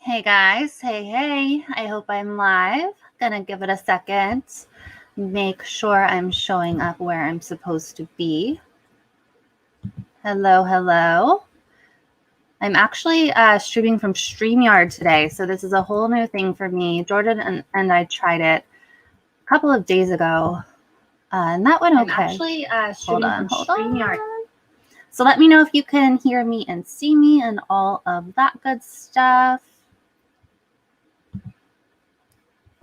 Hey guys, hey, I hope I'm live. Gonna give it a second. Make sure I'm showing up where I'm supposed to be. Hello. I'm actually streaming from StreamYard today, so this is a whole new thing for me. Jordan and I tried it a couple of days ago, and that went okay. I'm actually streaming from StreamYard. So let me know if you can hear me and see me and all of that good stuff.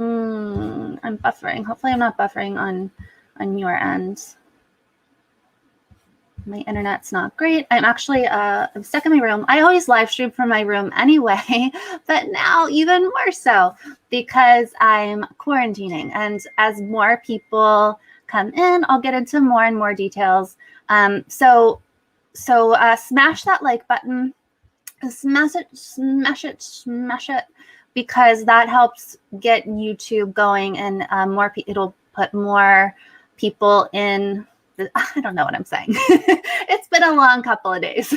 I'm buffering. Hopefully I'm not buffering on your end. My internet's not great. I'm actually I'm stuck in my room. I always live stream from my room anyway, but now even more so because I'm quarantining. And as more people come in, I'll get into more and more details. So smash that like button. Smash it, because that helps get YouTube going, and it'll put more people in. I don't know what I'm saying. It's been a long couple of days.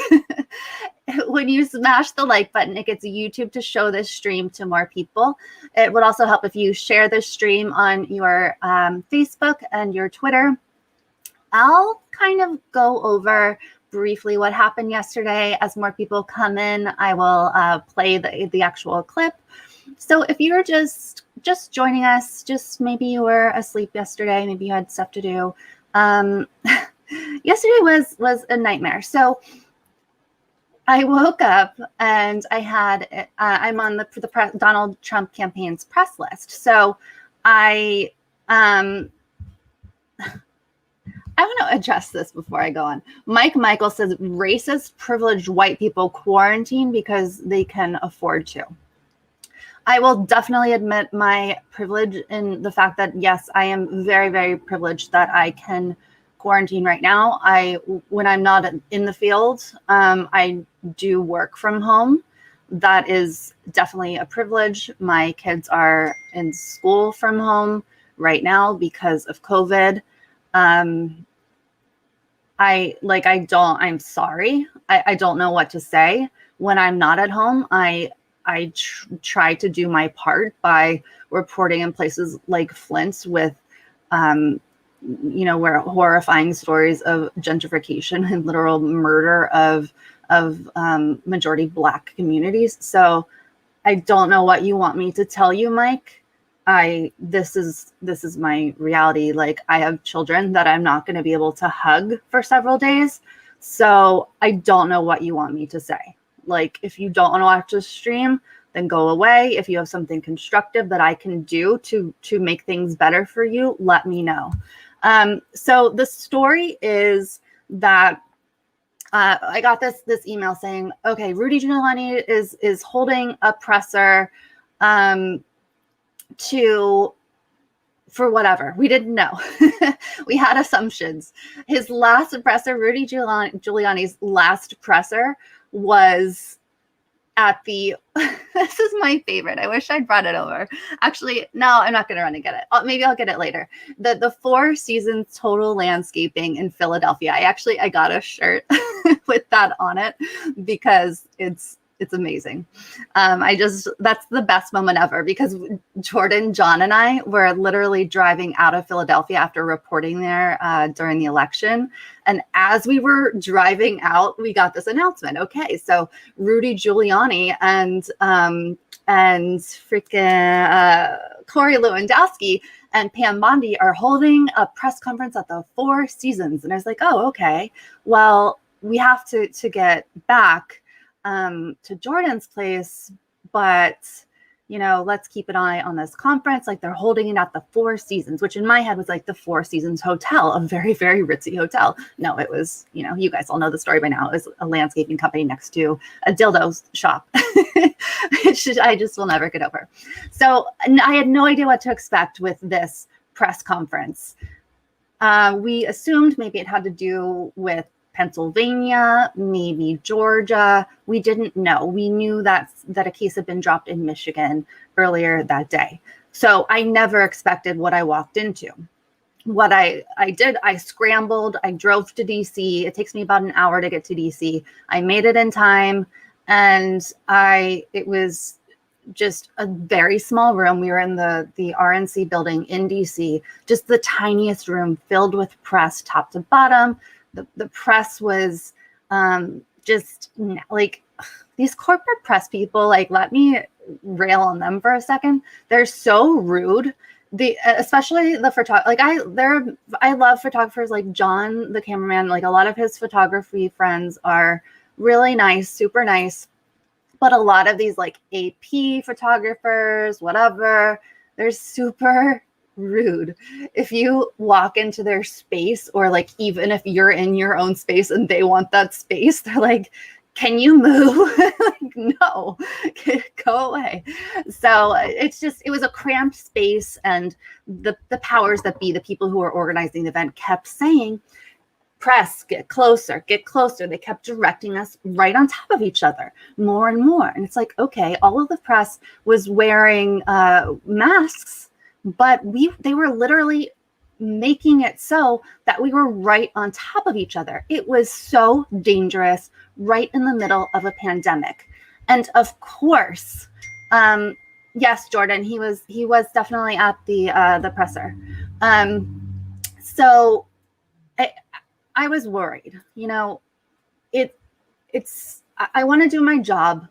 When you smash the like button, it gets YouTube to show this stream to more people. It would also help if you share this stream on your Facebook and your Twitter. I'll kind of go over briefly what happened yesterday. As more people come in, I will play the actual clip. So if you're just joining us, just maybe you were asleep yesterday, maybe you had stuff to do. Yesterday was a nightmare. So I woke up and I had I'm on the Donald Trump campaign's press list. So I want to address this before I go on. Mike Michael says racist, privileged white people quarantine because they can afford to. I will definitely admit my privilege in the fact that, yes, I am very, very privileged that I can quarantine right now. When I'm not in the field, I do work from home. That is definitely a privilege. My kids are in school from home right now because of COVID. I'm sorry. I don't know what to say. When I'm not at home, I try to do my part by reporting in places like Flint with, where horrifying stories of gentrification and literal murder of majority Black communities. So I don't know what you want me to tell you, Mike. This is my reality. Like, I have children that I'm not going to be able to hug for several days. So I don't know what you want me to say. Like, if you don't want to watch the stream, then go away. If you have something constructive that I can do to make things better for you, let me know. So the story is that I got this email saying, okay, Rudy Giuliani is holding a presser for whatever. We didn't know. We had assumptions. His last presser, Rudy Giuliani's last presser, was at the, this is my favorite. I wish I'd brought it over. Actually, no, I'm not going to run and get it. Maybe I'll get it later. The Four Seasons Total Landscaping in Philadelphia. I got a shirt with that on it because it's amazing. That's the best moment ever, because Jordan, John, and I were literally driving out of Philadelphia after reporting there during the election. And as we were driving out, we got this announcement. Okay, so Rudy Giuliani and freaking Corey Lewandowski and Pam Bondi are holding a press conference at the Four Seasons. And I was like, oh, okay. Well, we have to get back to Jordan's place, but let's keep an eye on this conference. Like, they're holding it at the Four Seasons, which in my head was like the Four Seasons Hotel, a very, very ritzy hotel. No, it was, you guys all know the story by now. It was a landscaping company next to a dildo shop. I just will never get over. So I had no idea what to expect with this press conference. We assumed maybe it had to do with Pennsylvania, maybe Georgia. We didn't know. We knew that a case had been dropped in Michigan earlier that day. So I never expected what I walked into. What I did, I scrambled. I drove to DC. It takes me about an hour to get to DC. I made it in time, and it was just a very small room. We were in the RNC building in DC, just the tiniest room filled with press, top to bottom. The press was just like these corporate press people. Like, let me rail on them for a second. They're so rude. Especially the photographer. Like I love photographers like John, the cameraman. Like, a lot of his photography friends are really nice, super nice. But a lot of these like AP photographers, whatever, they're super rude. If you walk into their space, or like even if you're in your own space and they want that space, they're like, can you move? Like, no, go away. So it was a cramped space, and the powers that be, the people who were organizing the event, kept saying, press, get closer, get closer. They kept directing us right on top of each other more and more. And it's like, okay, all of the press was wearing masks, but they were literally making it so that we were right on top of each other. It was so dangerous, right in the middle of a pandemic. And of course, yes, Jordan, he was definitely at the presser. So I was worried. You know, I want to do my job,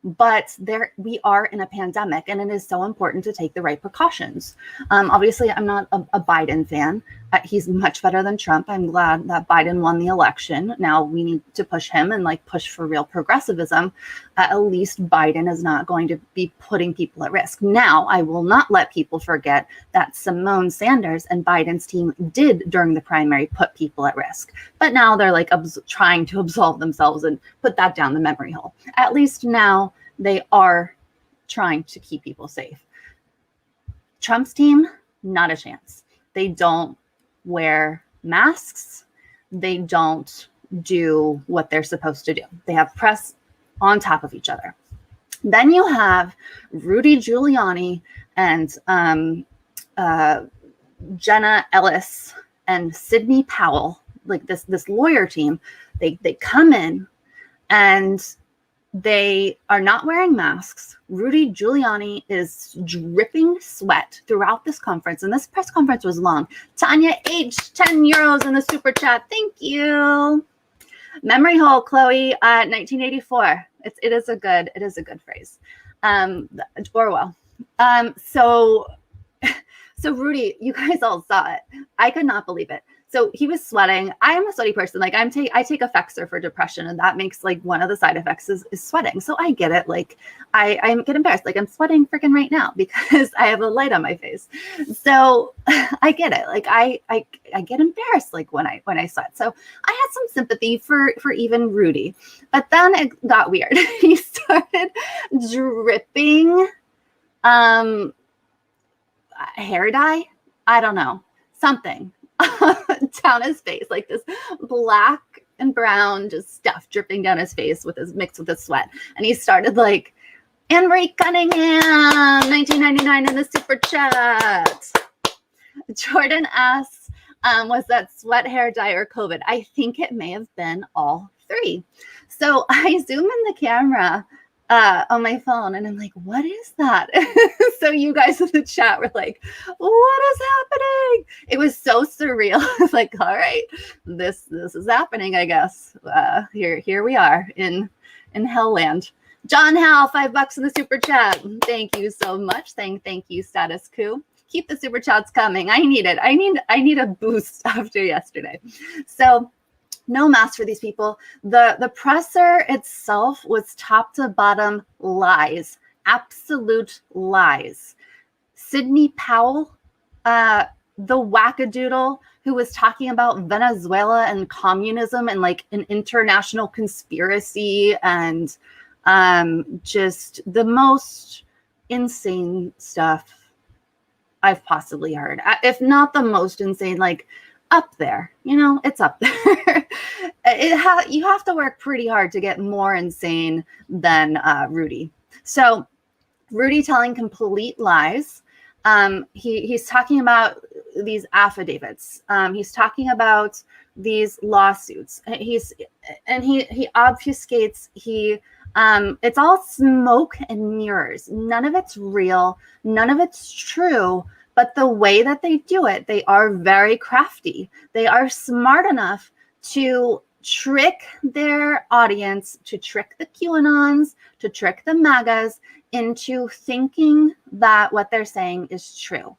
but we are in a pandemic, and it is so important to take the right precautions. Obviously, I'm not a Biden fan. He's much better than Trump. I'm glad that Biden won the election. Now we need to push him and like push for real progressivism. At least Biden is not going to be putting people at risk. Now, I will not let people forget that Simone Sanders and Biden's team did during the primary put people at risk. But now they're like trying to absolve themselves and put that down the memory hole. At least now they are trying to keep people safe. Trump's team, not a chance. They don't wear masks. They don't do what they're supposed to do. They have press on top of each other. Then you have Rudy Giuliani and Jenna Ellis and Sidney Powell, like this lawyer team. They come in and they are not wearing masks. Rudy Giuliani is dripping sweat throughout this conference. And this press conference was long. Tanya H, 10 euros in the super chat. Thank you. Memory hole, Chloe, 1984. It is a good phrase. Orwell. So Rudy, you guys all saw it. I could not believe it. So he was sweating. I am a sweaty person. Like I take Effexor for depression, and that makes like one of the side effects is sweating. So I get it. Like I get embarrassed. Like I'm sweating freaking right now because I have a light on my face. So I get it. Like I get embarrassed like when I sweat. So I had some sympathy for even Rudy, but then it got weird. He started dripping hair dye. I don't know, something down his face, like this black and brown just stuff dripping down his face mixed with his sweat. And he started like, Anne-Marie Cunningham, 1999 in the super chat. Jordan asks, was that sweat, hair dye, or COVID? I think it may have been all three. So I zoom in the camera on my phone, and I'm like, what is that? So you guys in the chat were like, what is happening? It was so surreal. I was like, all right, this is happening, I guess. Here we are in Hellland. John Hal, $5 in the super chat. Thank you so much. Thank you, Status Quo. Keep the super chats coming. I need it. I need a boost after yesterday. So no mask for these people. The presser itself was top to bottom lies, absolute lies. Sidney Powell, the wackadoodle who was talking about Venezuela and communism and like an international conspiracy and just the most insane stuff I've possibly heard. If not the most insane, like up there, it's up there. You have to work pretty hard to get more insane than Rudy. So Rudy telling complete lies. He's talking about these affidavits. He's talking about these lawsuits. He obfuscates. He It's all smoke and mirrors. None of it's real. None of it's true. But the way that they do it, they are very crafty. They are smart enough to trick their audience, to trick the QAnons, to trick the MAGAs into thinking that what they're saying is true.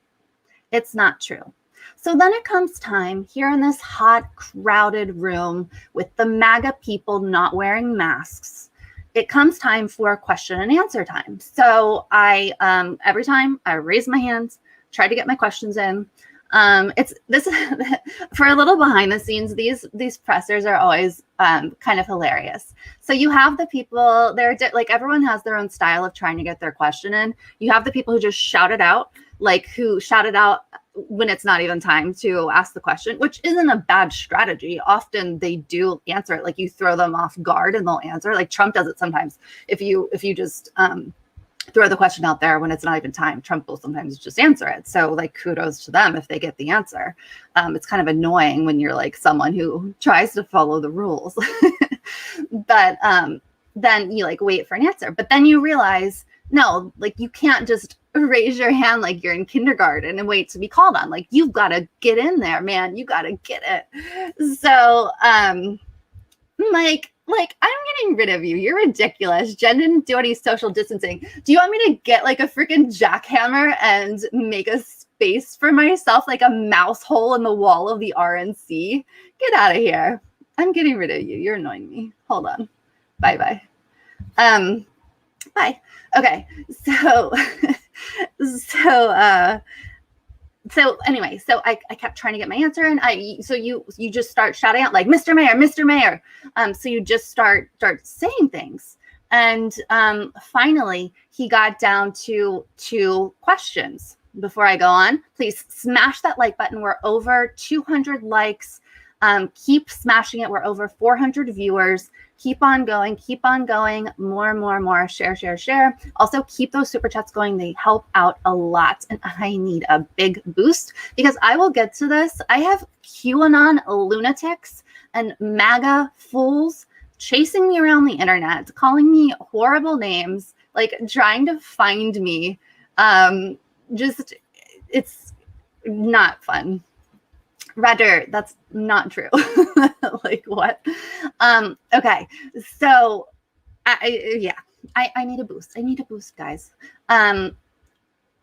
It's not true. So then it comes time here in this hot, crowded room with the MAGA people not wearing masks. It comes time for question and answer time. So I, every time I raise my hands, try to get my questions in. It's this for a little behind the scenes. These pressers are always kind of hilarious. So you have the people, they're like, everyone has their own style of trying to get their question in. You have the people who just shout it out, like who shout it out when it's not even time to ask the question, which isn't a bad strategy. Often they do answer it, like you throw them off guard and they'll answer. Like Trump does it sometimes. If you just throw the question out there when it's not even time, Trump will sometimes just answer it. So like kudos to them if they get the answer. It's kind of annoying when you're like someone who tries to follow the rules. But then you like wait for an answer. But then you realize, no, like you can't just raise your hand like you're in kindergarten and wait to be called on. Like you've got to get in there, man. You got to get it. So like I'm getting rid of you. You're ridiculous. Jen didn't do any social distancing. Do you want me to get like a freaking jackhammer and make a space for myself, like a mouse hole in the wall of the RNC? Get out of here. I'm getting rid of you. You're annoying me. Hold on. Bye. Bye. Okay. So anyway, so I kept trying to get my answer, and you just start shouting out like Mr. Mayor, Mr. Mayor. So you just start saying things, and finally he got down to 2 questions. Before I go on, please smash that like button. We're over 200 likes. Keep smashing it. We're over 400 viewers. Keep on going. More. Share. Also, keep those super chats going. They help out a lot. And I need a big boost because I will get to this. I have QAnon lunatics and MAGA fools chasing me around the internet, calling me horrible names, like trying to find me. It's not fun. Rather, that's not true. Like what? Okay. So I need a boost. I need a boost, guys.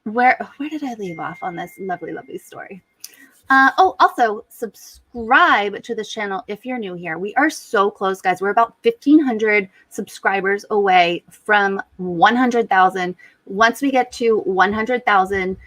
Where did I leave off on this lovely story? Also subscribe to this channel if you're new here. We are so close, guys. We're about 1,500 subscribers away from 100,000. Once we get to 100,000,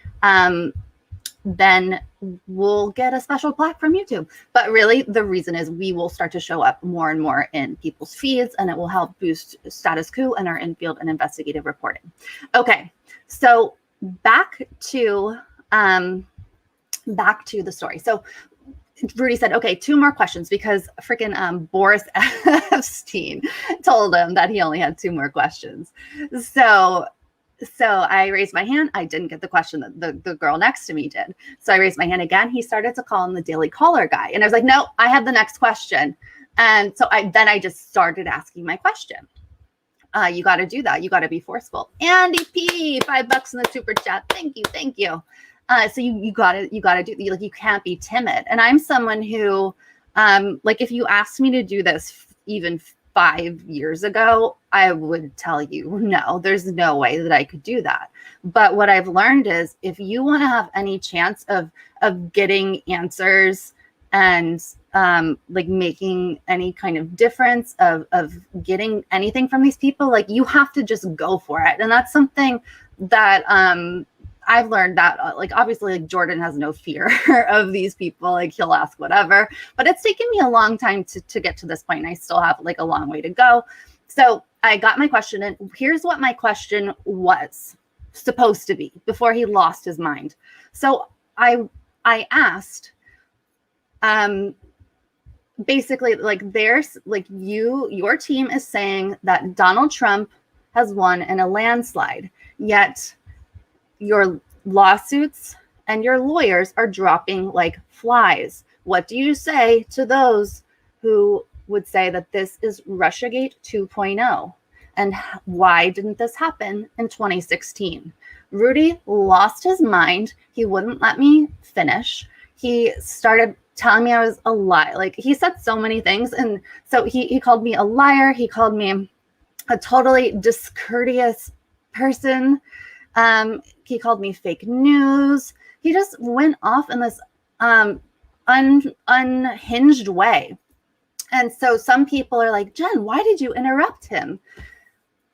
then we'll get a special plaque from YouTube. But really, the reason is we will start to show up more and more in people's feeds, and it will help boost status quo and our in-field and investigative reporting. Okay, so back to the story. So Rudy said, okay, 2 more questions because freaking Boris Epstein told him that he only had 2 more questions. So I raised my hand. I didn't get the question that the girl next to me did. So I raised my hand again. He started to call him the Daily Caller guy. And I was like, no, I have the next question. And so I just started asking my question. You got to do that. You got to be forceful. Andy P, $5 in the super chat. Thank you. So you gotta do, like, you can't be timid. And I'm someone who, like, if you asked me to do this even 5 years ago, I would tell you, no, there's no way that I could do that. But what I've learned is if you want to have any chance of getting answers and like making any kind of difference of getting anything from these people, like you have to just go for it. And that's something that I've learned that, like, obviously, like, Jordan has no fear of these people. Like, he'll ask whatever. But it's taken me a long time to get to this point. And I still have, like, a long way to go. So I got my question. And here's what my question was supposed to be before he lost his mind. So I asked, basically, like, there's, like, your team is saying that Donald Trump has won in a landslide. Yet your lawsuits and your lawyers are dropping like flies. What do you say to those who would say that this is Russiagate 2.0? And why didn't this happen in 2016? Rudy lost his mind. He wouldn't let me finish. He started telling me I was a lie. Like, he said so many things. And so he called me a liar. He called me a totally discourteous person. He called me fake news. He just went off in this unhinged way. And so some people are like, Jen, why did you interrupt him?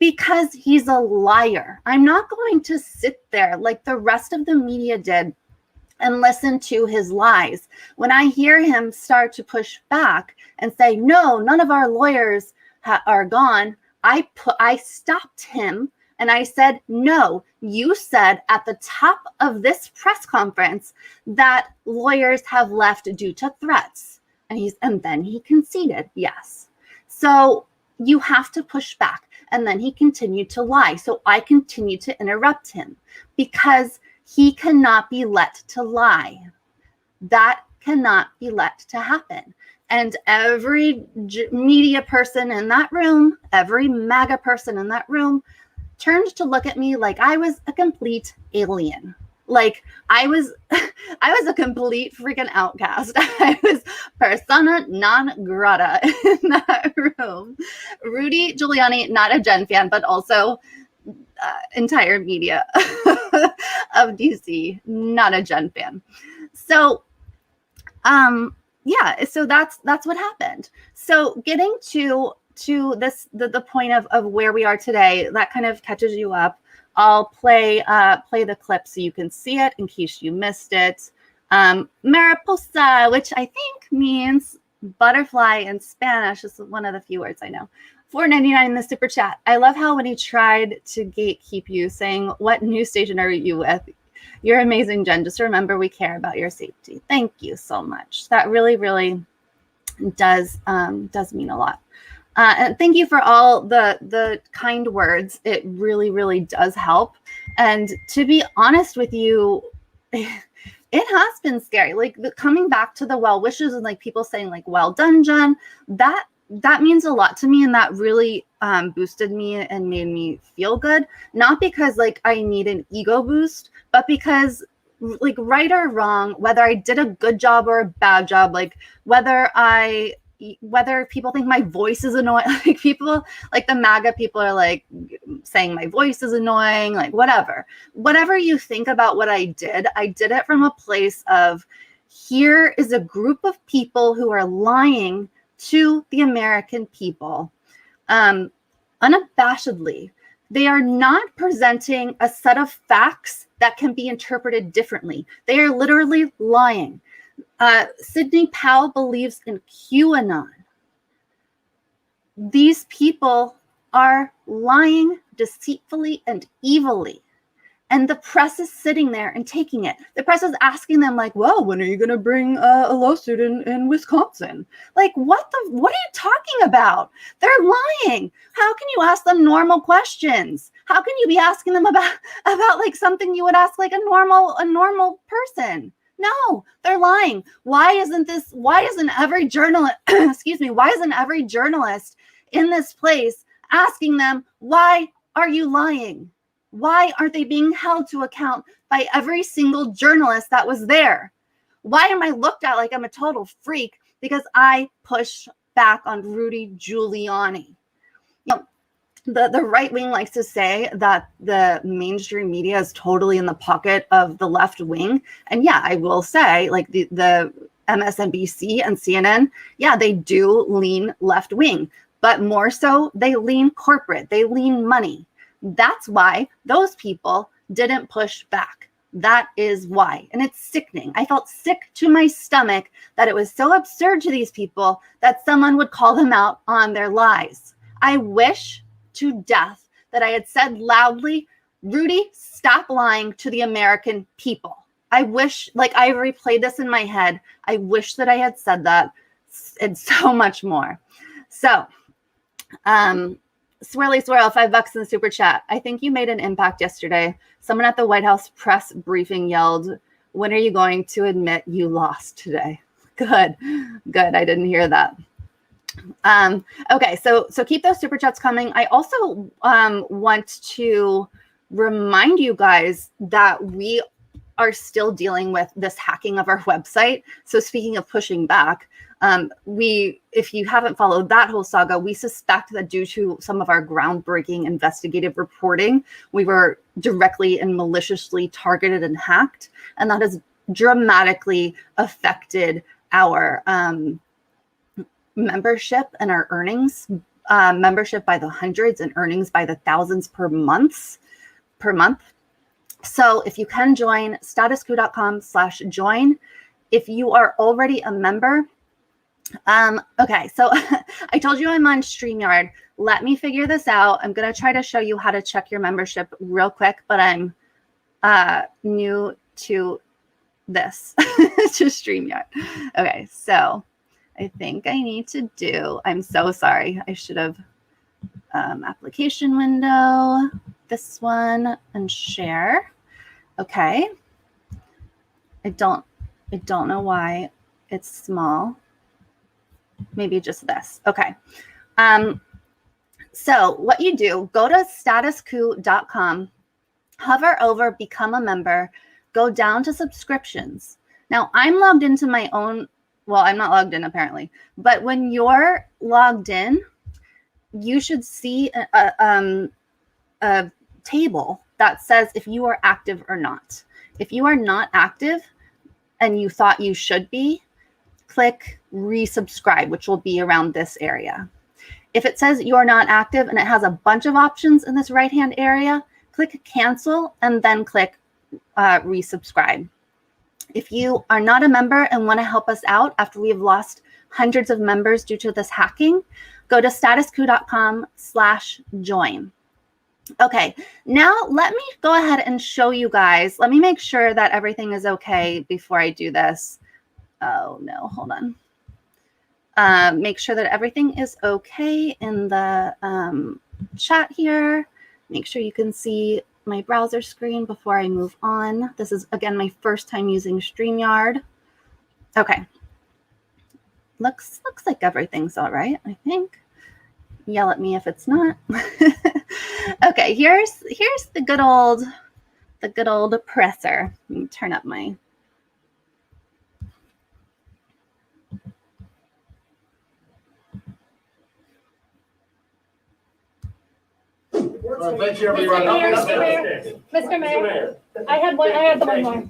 Because he's a liar. I'm not going to sit there like the rest of the media did and listen to his lies. When I hear him start to push back and say, no, none of our lawyers are gone, I stopped him and I said, no, you said at the top of this press conference that lawyers have left due to threats. And then he conceded, yes. So you have to push back. And then he continued to lie. So I continued to interrupt him because he cannot be let to lie. That cannot be let to happen. And every media person in that room, every MAGA person in that room turned to look at me like I was a complete alien. Like I was a complete freaking outcast. I was persona non grata in that room. Rudy Giuliani, not a Jenn fan, but also entire media of DC, not a Jenn fan. So, yeah, so that's what happened. So getting to this, the point of where we are today, that kind of catches you up. I'll play the clip so you can see it in case you missed it. Mariposa, which I think means butterfly in Spanish, is one of the few words I know. $4.99 in the super chat. I love how when he tried to gatekeep you, saying, "What news station are you with?" You're amazing, Jen. Just remember, we care about your safety. Thank you so much. That really, really does mean a lot. And thank you for all the kind words. It really, really does help. And to be honest with you, it has been scary. Like coming back to the well wishes and like people saying like, well done, Jen, that means a lot to me. And that really boosted me and made me feel good. Not because like I need an ego boost, but because like right or wrong, whether I did a good job or a bad job, like whether people think my voice is annoying, like people like the MAGA people are like saying my voice is annoying, like whatever you think about what I did it from a place of here is a group of people who are lying to the American people unabashedly. They are not presenting a set of facts that can be interpreted differently. They are literally lying. Sidney Powell believes in QAnon. These people are lying deceitfully and evilly. And the press is sitting there and taking it. The press is asking them like, well, when are you going to bring a lawsuit in Wisconsin? Like, what are you talking about? They're lying. How can you ask them normal questions? How can you be asking them about like something you would ask like a normal person? No, they're lying. Why isn't every journalist, why isn't every journalist in this place asking them, why are you lying? Why aren't they being held to account by every single journalist that was there? Why am I looked at like I'm a total freak because I push back on Rudy Giuliani? You know, the right wing likes to say that the mainstream media is totally in the pocket of the left wing. And yeah, I will say like the MSNBC and CNN, yeah, they do lean left wing, but more so they lean corporate, they lean money. That's why those people didn't push back. That is why. And it's sickening. I felt sick to my stomach that it was so absurd to these people that someone would call them out on their lies. I wish to death that I had said loudly, Rudy, stop lying to the American people. I wish, like I replayed this in my head. I wish that I had said that and so much more. So, Swirly Swirl, $5 in the super chat. I think you made an impact yesterday. Someone at the White House press briefing yelled, when are you going to admit you lost today? Good. I didn't hear that. Okay, so keep those super chats coming. I also want to remind you guys that we are still dealing with this hacking of our website. So speaking of pushing back, if you haven't followed that whole saga, we suspect that due to some of our groundbreaking investigative reporting, we were directly and maliciously targeted and hacked, and that has dramatically affected our membership and our earnings, membership by the hundreds and earnings by the thousands per month. So if you can join, statusquo.com/join. If you are already a member, okay, so I told you I'm on StreamYard. Let me figure this out. I'm going to try to show you how to check your membership real quick, but I'm new to this, to StreamYard. Okay, so I think I need to do, I'm so sorry. I should have application window, this one, and share. Okay. I don't know why it's small. Maybe just this. Okay. So what you do, go to statusquo.com, hover over become a member, go down to subscriptions. Now I'm logged into my own, well, I'm not logged in apparently, but when you're logged in, you should see a table that says if you are active or not. If you are not active and you thought you should be, click resubscribe, which will be around this area. If it says you're not active and it has a bunch of options in this right-hand area, click cancel and then click resubscribe. If you are not a member and want to help us out after we've lost hundreds of members due to this hacking, go to statusquo.com/join. Okay, now let me go ahead and show you guys. Let me make sure that everything is okay before I do this. Oh no, hold on. Make sure that everything is okay in the chat here. Make sure you can see my browser screen before I move on. This is, again, my first time using StreamYard. Okay. Looks like everything's all right, I think. Yell at me if it's not. Okay, here's the good old presser. Let me turn up my Thank you, everybody. Mr. Mayor, I had one more.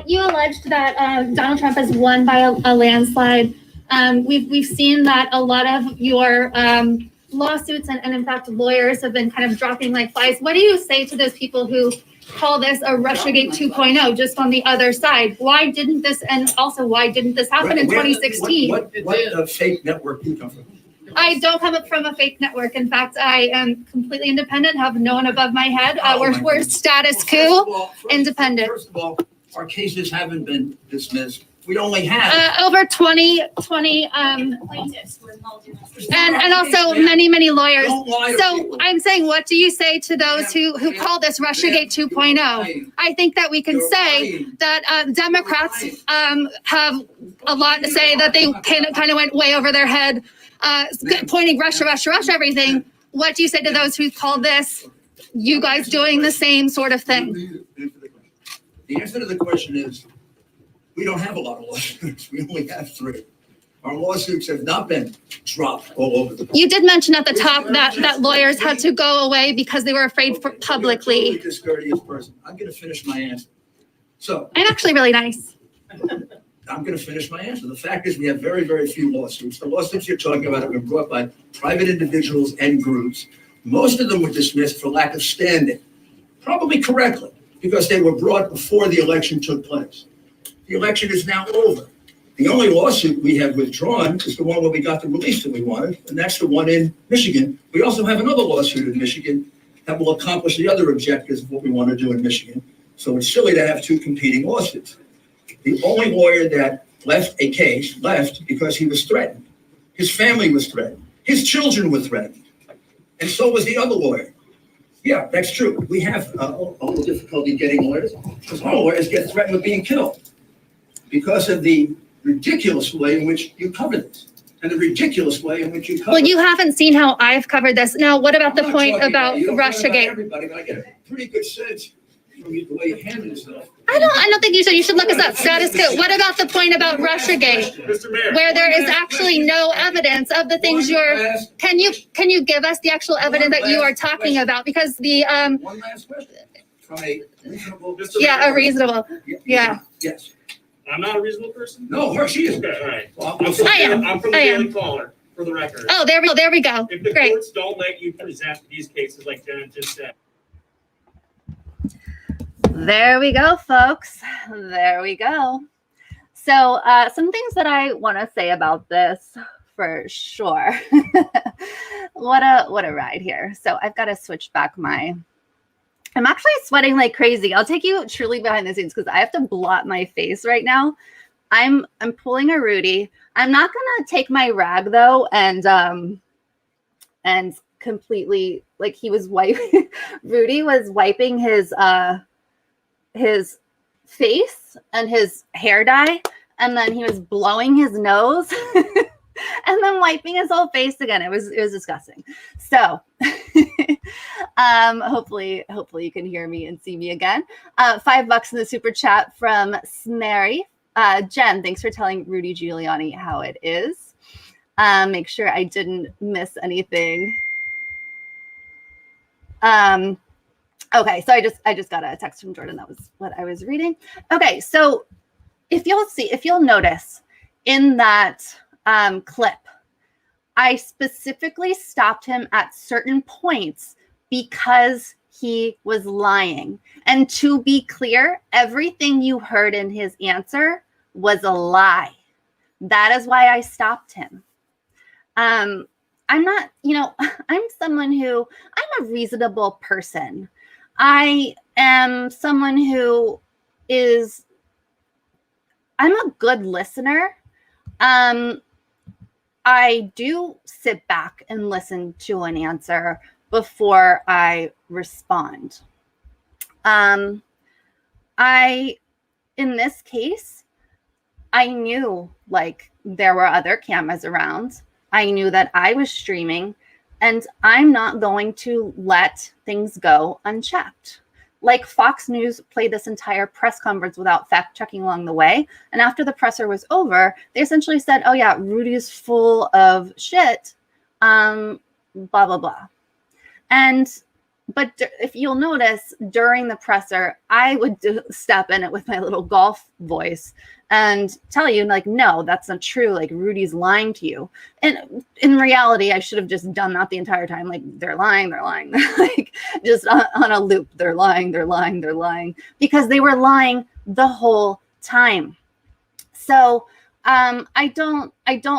You alleged that Donald Trump has won by a landslide. We've seen that a lot of your lawsuits and in fact lawyers have been kind of dropping like flies. What do you say to those people who call this a Russiagate 2.0 just on the other side? Why didn't this, and also why didn't this happen in 2016? What fake network do you come from? I don't come up from a fake network. In fact, I am completely independent, have no one above my head. We're status quo, independent. First of all, our cases haven't been dismissed. We only have over 20 plaintiffs were involved in this. And also many lawyers. So I'm saying, what do you say to those who call this Russiagate 2.0? I think that we can say that Democrats have a lot to say, that they kind of went way over their head, pointing Russia, everything. What do you say to those who call this you guys doing the same sort of thing? The answer to the question is, we don't have a lot of lawsuits. We only have 3. Our lawsuits have not been dropped all over the place. You did mention at the top that lawyers had to go away because they were afraid for publicly. You're a totally discourteous person. I'm going to finish my answer. So I'm actually really nice. I'm going to finish my answer. The fact is we have very, very few lawsuits. The lawsuits you're talking about have been brought by private individuals and groups. Most of them were dismissed for lack of standing, probably correctly, because they were brought before the election took place. The election is now over. The only lawsuit we have withdrawn is the one where we got the release that we wanted, and that's the one in Michigan. We also have another lawsuit in Michigan that will accomplish the other objectives of what we want to do in Michigan. So it's silly to have 2 competing lawsuits. The only lawyer that left a case left because he was threatened. His family was threatened. His children were threatened. And so was the other lawyer. Yeah, that's true. We have a little difficulty getting lawyers because our lawyers get threatened with being killed because of the ridiculous way in which you cover this. and the ridiculous way in which you cover. Well, you haven't seen how I've covered this. Now, what about the I'm not point talking about you. You don't care about Russiagate? everybody, but I get a pretty good sense from the way you handle yourself. I don't think you should. You should look us up. Status quo. What about the point about Russiagate, Mr. Mayor. where there is actually no evidence of the things you're? Can you give us the actual evidence that you are talking about? Because the One last question. From a reasonable. a reasonable. Yeah. Yes. I'm not a reasonable person? No, she is. Okay, all right. Well, I am. I'm from the I am. Daily Caller, for the record. Oh, there we go. If the Great. courts don't let you present these cases like Jenn just said. There we go, folks. There we go. So some things that I want to say about this for sure. What a ride here. So I've got to switch back I'm actually sweating like crazy. I'll take you truly behind the scenes because I have to blot my face right now. I'm pulling a Rudy. I'm not gonna take my rag though and completely like he was wiping. Rudy was wiping his face and his hair dye, and then he was blowing his nose and then wiping his whole face again. It was disgusting. So hopefully you can hear me and see me again. $5 in the super chat from Smary. Jenn, thanks for telling Rudy Giuliani how it is. Make sure I didn't miss anything. Okay, so I just got a text from Jordan. That was what I was reading. Okay, so if you'll notice in that clip, I specifically stopped him at certain points because he was lying. And to be clear, everything you heard in his answer was a lie. That is why I stopped him. I'm not, I'm someone who, I'm a reasonable person. I am someone who I'm a good listener. I do sit back and listen to an answer before I respond. In this case, I knew like there were other cameras around. I knew that I was streaming, and I'm not going to let things go unchecked. Like Fox News played this entire press conference without fact checking along the way. And after the presser was over, they essentially said, oh yeah, Rudy's full of shit, blah, blah, blah. But if you'll notice during the presser, I would step in it with my little golf voice and tell you like, no, that's not true. Like Rudy's lying to you. And in reality, I should have just done that the entire time. Like they're lying. Like just on a loop. They're lying because they were lying the whole time. So I don't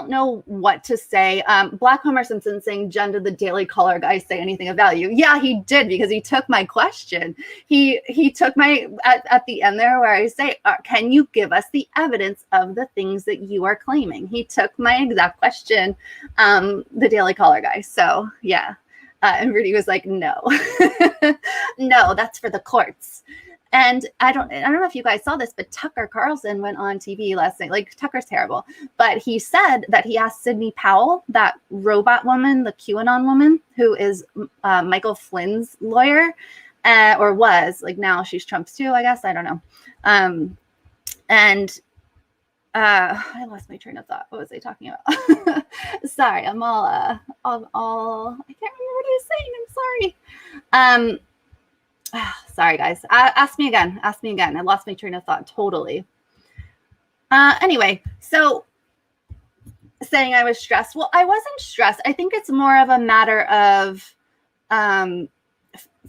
know what to say. Black Homer Simpson saying, Jenn, did the Daily Caller guy say anything of value? Yeah, he did, because he took my question. He took my, at the end there where I say, can you give us the evidence of the things that you are claiming? He took my exact question, the Daily Caller guy. So yeah. And Rudy was like, no, no, that's for the courts. And I don't know if you guys saw this, but Tucker Carlson went on TV last night. Like Tucker's terrible, but he said that he asked Sidney Powell, that robot woman, the QAnon woman, who is Michael Flynn's lawyer, or was, like now she's Trump's too, I guess. I don't know. I lost my train of thought. What was I talking about? Sorry, I'm all I can't remember what I was saying. I'm sorry. Sorry, guys. Ask me again. I lost my train of thought totally. Anyway, so saying I was stressed. Well, I wasn't stressed. I think it's more of a matter of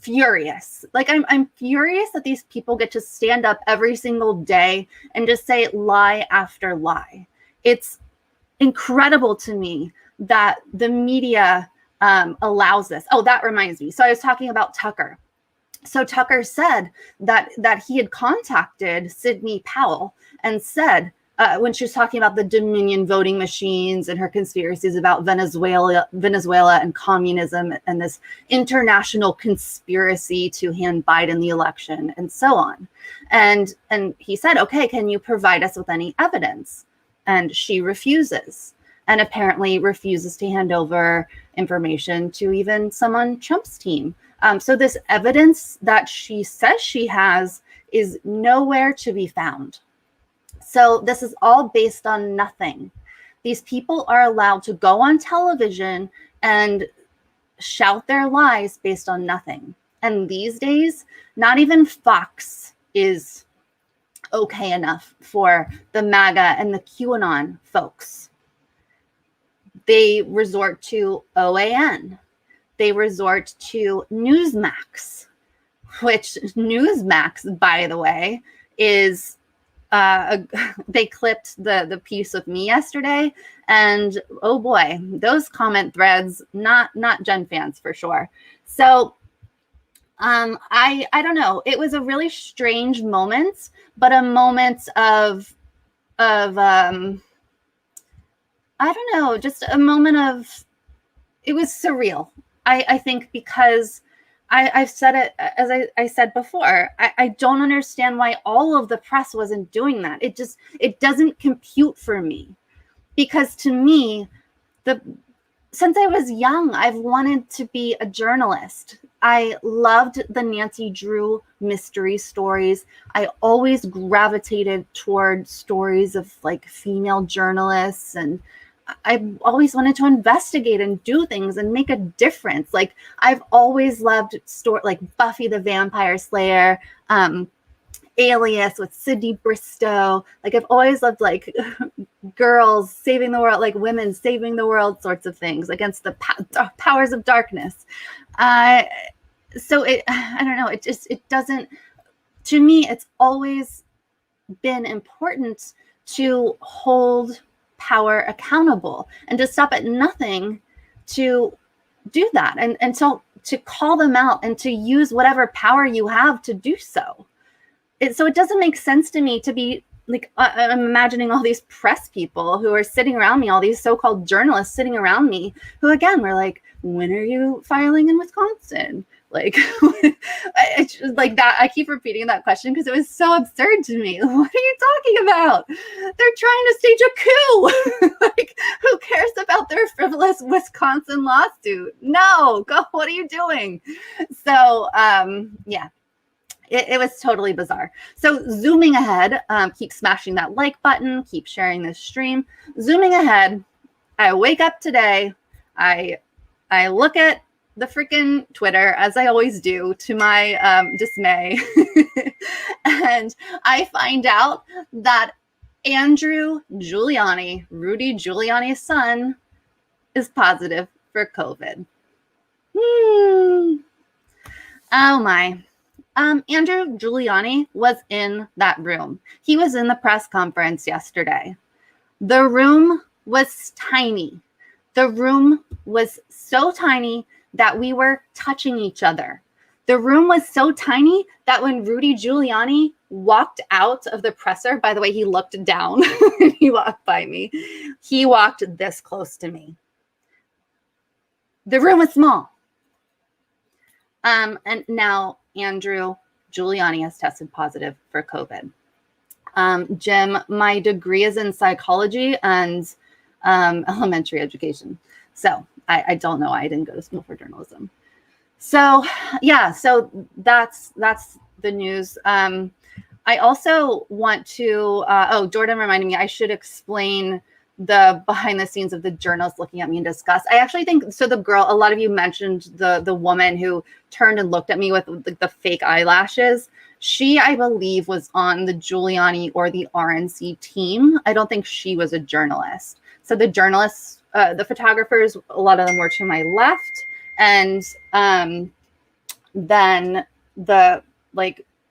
furious. Like I'm furious that these people get to stand up every single day and just say lie after lie. It's incredible to me that the media allows this. Oh, that reminds me. So I was talking about Tucker. So Tucker said that he had contacted Sidney Powell and said, when she was talking about the Dominion voting machines and her conspiracies about Venezuela and communism and this international conspiracy to hand Biden the election and so on. And he said, okay, can you provide us with any evidence? And she refuses. and apparently refuses to hand over information to even someone Trump's team. So this evidence that she says she has is nowhere to be found. So this is all based on nothing. These people are allowed to go on television and shout their lies based on nothing. And these days, not even Fox is okay enough for the MAGA and the QAnon folks. They resort to OAN. They resort to Newsmax, which Newsmax, by the way, is they clipped the piece with me yesterday, and oh boy, those comment threads, not Jenn fans for sure. So I don't know. It was a really strange moment, but a moment of I don't know, just a moment of, it was surreal. I think because I've said it, as I said before, I don't understand why all of the press wasn't doing that. It doesn't compute for me, because to me, since I was young, I've wanted to be a journalist. I loved the Nancy Drew mystery stories. I always gravitated toward stories of like female journalists, and I always wanted to investigate and do things and make a difference. Like I've always loved like Buffy the Vampire Slayer, Alias with Sydney Bristow. Like I've always loved like girls saving the world, like women saving the world sorts of things against the powers of darkness. So I don't know. It doesn't, to me, it's always been important to hold power accountable and to stop at nothing to do that, and to call them out and to use whatever power you have to do so. So it doesn't make sense to me to be like, I'm imagining all these press people who are sitting around me, all these so-called journalists sitting around me, who again were like, when are you filing in Wisconsin? Like, like that. I keep repeating that question because it was so absurd to me. What are you talking about? They're trying to stage a coup. Like, who cares about their frivolous Wisconsin lawsuit? No, go. What are you doing? So, yeah. It was totally bizarre. So zooming ahead, keep smashing that like button, keep sharing this stream. Zooming ahead, I wake up today, I look at the freaking Twitter, as I always do, to my dismay, and I find out that Andrew Giuliani, Rudy Giuliani's son, is positive for COVID. Oh my. Andrew Giuliani was in that room. He was in the press conference yesterday. The room was tiny. The room was so tiny that we were touching each other. The room was so tiny that when Rudy Giuliani walked out of the presser, by the way, he looked down and he walked by me. He walked this close to me. The room was small. And now Andrew Giuliani has tested positive for COVID. Jim, my degree is in psychology and elementary education. So I don't know. I didn't go to school for journalism. So yeah, so that's the news. I also want to, Jordan reminded me, I should explain the behind the scenes of the journalists looking at me in disgust. I actually think, so the girl, a lot of you mentioned the woman who turned and looked at me with the fake eyelashes. She, I believe, was on the Giuliani or the RNC team. I don't think she was a journalist. So the journalists, the photographers, a lot of them were to my left. And then the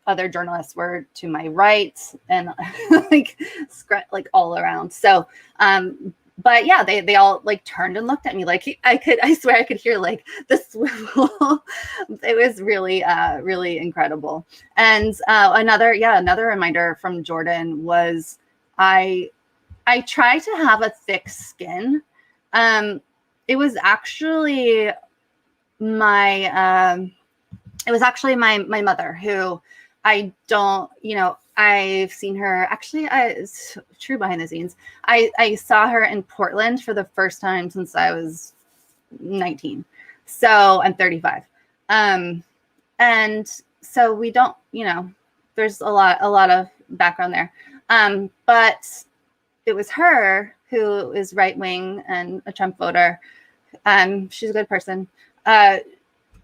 other journalists were to my right, and like all around. So, but yeah, they all turned and looked at me like I swear I could hear the swivel. It was really, really incredible. And another reminder from Jordan was I try to have a thick skin. It was actually my mother who I don't, I've seen her actually. It's true behind the scenes. I saw her in Portland for the first time since I was 19. So I'm 35. And so we don't, there's a lot of background there. But it was her who is right wing and a Trump voter. She's a good person.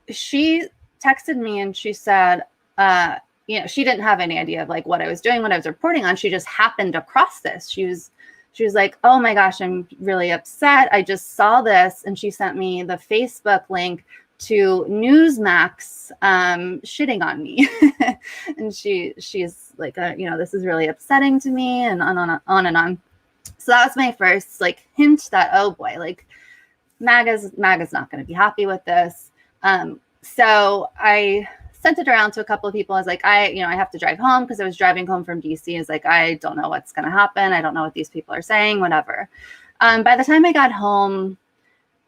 She texted me and she said, she didn't have any idea of like what I was doing, what I was reporting on. She just happened across this. She was like, oh my gosh, I'm really upset. I just saw this. And she sent me the Facebook link to Newsmax shitting on me. And she's like, this is really upsetting to me, and on and on. So that was my first like hint that, oh boy, like MAGA's not going to be happy with this. So I sent it around to a couple of people. I was like, I have to drive home because I was driving home from DC. I was like, I don't know what's going to happen. I don't know what these people are saying, whatever. By the time I got home,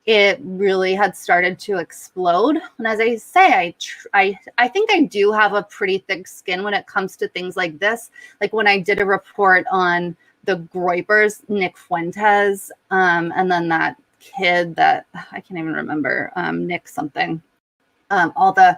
it really had started to explode. And as I say, I think I do have a pretty thick skin when it comes to things like this. Like when I did a report on the Groypers, Nick Fuentes, and then that kid that I can't even remember, Nick something. All the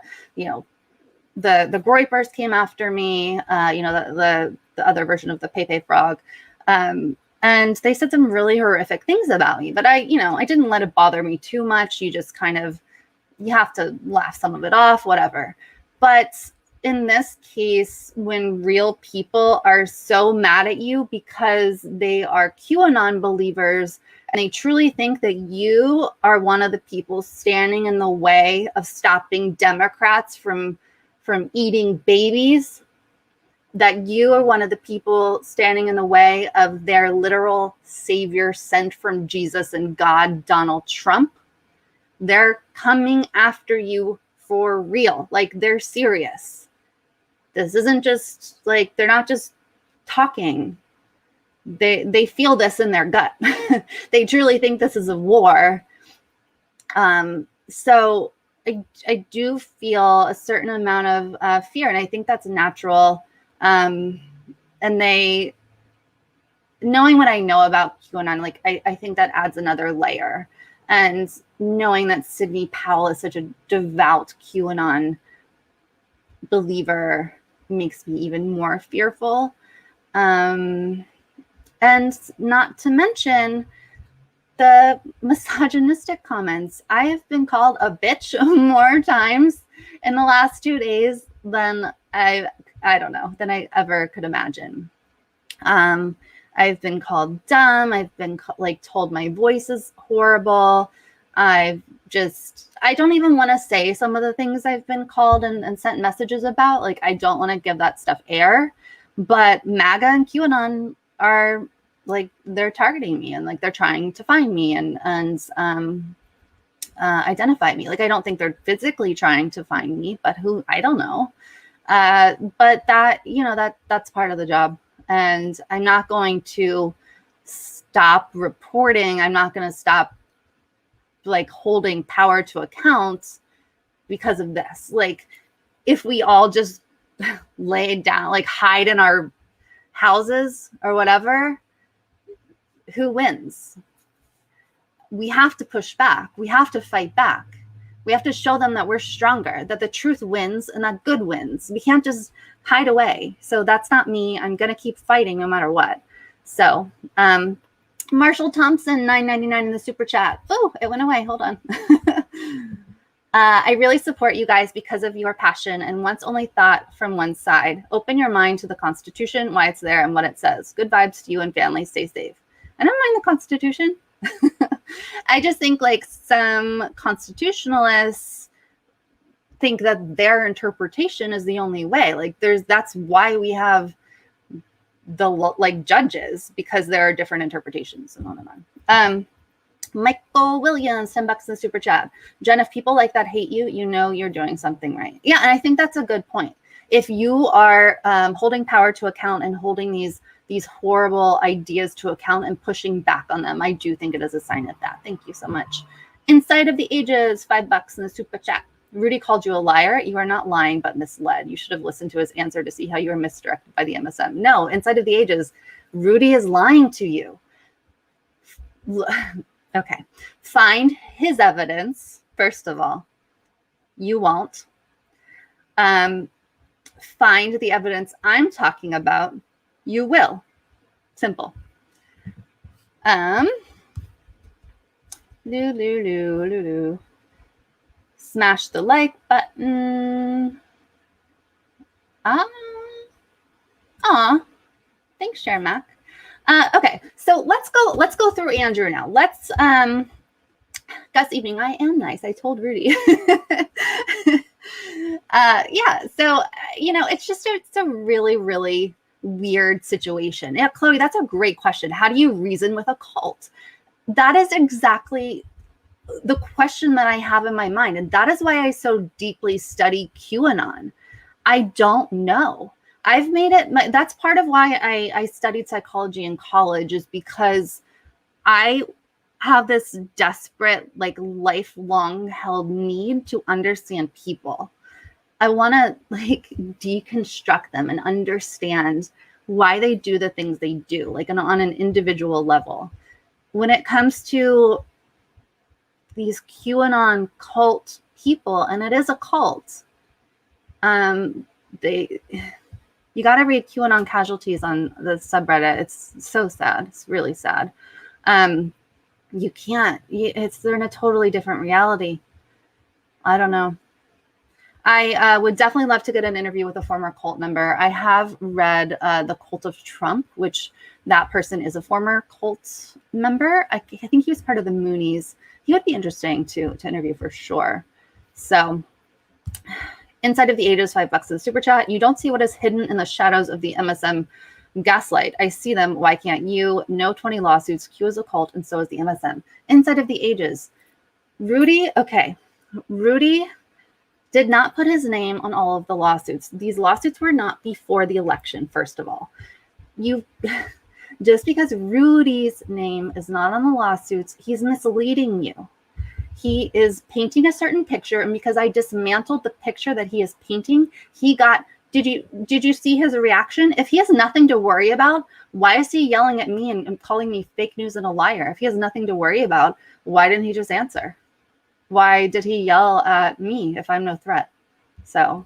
Groypers came after me, the other version of the Pepe Frog. And they said some really horrific things about me, but I didn't let it bother me too much. You just you have to laugh some of it off, whatever. But in this case, when real people are so mad at you because they are QAnon believers and they truly think that you are one of the people standing in the way of stopping Democrats from eating babies, that you are one of the people standing in the way of their literal savior sent from Jesus and God, Donald Trump, they're coming after you for real. Like, they're serious. This isn't just like, they're not just talking. They feel this in their gut. They truly think this is a war. So I do feel a certain amount of fear, and I think that's natural. And knowing what I know about QAnon, like I think that adds another layer. And knowing that Sidney Powell is such a devout QAnon believer makes me even more fearful. And not to mention the misogynistic comments. I have been called a bitch more times in the last 2 days than I ever could imagine. I've been called dumb. I've been told my voice is horrible. I don't even want to say some of the things I've been called and sent messages about. Like, I don't want to give that stuff air, but MAGA and QAnon are like, they're targeting me and like, they're trying to find me and identify me. Like, I don't think they're physically trying to find me, but I don't know. But that, that's part of the job. And I'm not going to stop reporting. I'm not going to stop like holding power to account because of this. Like, if we all just lay down, like hide in our houses or whatever, who wins? We have to push back. We have to fight back. We have to show them that we're stronger, that the truth wins and that good wins. We can't just hide away. So that's not me. I'm going to keep fighting no matter what. So, Marshall Thompson, $9.99 in the super chat. Oh, it went away. Hold on. I really support you guys because of your passion and once only thought from one side. Open your mind to the Constitution, why it's there and what it says. Good vibes to you and family. Stay safe. I don't mind the Constitution. I just think like some constitutionalists think that their interpretation is the only way. Like that's why we have the like judges, because there are different interpretations and on and on. Michael Williams, $10 in the super chat. Jen, if people like that hate you, you know you're doing something right. Yeah, and I think that's a good point. If you are holding power to account and holding these horrible ideas to account and pushing back on them, I do think it is a sign of that. Thank you so much. Inside of the Ages, $5 in the super chat. Rudy called you a liar. You are not lying, but misled. You should have listened to his answer to see how you were misdirected by the MSM. No, inside of the ages, Rudy is lying to you. Okay. Find his evidence, first of all. You won't. Find the evidence I'm talking about. You will. Simple. Smash the like button. Thanks, Share Mac. Okay, so let's go through Andrew now. Let's Gus evening. I am nice. I told Rudy. Yeah, so it's a really, really weird situation. Yeah, Chloe, that's a great question. How do you reason with a cult? That is exactly the question that I have in my mind. And that is why I so deeply study QAnon. I don't know. I've made it, that's part of why I studied psychology in college, is because I have this desperate, like, lifelong held need to understand people. I want to, like, deconstruct them and understand why they do the things they do, like on an individual level. When it comes to these QAnon cult people, and it is a cult, you got to read QAnon Casualties on the subreddit. It's so sad. It's really sad. You can't. They're in a totally different reality. I don't know. I would definitely love to get an interview with a former cult member. I have read The Cult of Trump, which that person is a former cult member. I think he was part of the Moonies. He would be interesting to interview for sure. So, Inside of the Ages, $5 in the super chat. You don't see what is hidden in the shadows of the MSM gaslight. I see them. Why can't you? No 20 lawsuits. Q is a cult, and so is the MSM. Inside of the Ages. Rudy did not put his name on all of the lawsuits. These lawsuits were not before the election, first of all. Just because Rudy's name is not on the lawsuits, he's misleading you. He is painting a certain picture, and because I dismantled the picture that he is painting, he got, did you see his reaction? If he has nothing to worry about, why is he yelling at me and calling me fake news and a liar? If he has nothing to worry about, why didn't he just answer? Why did he yell at me if I'm no threat? So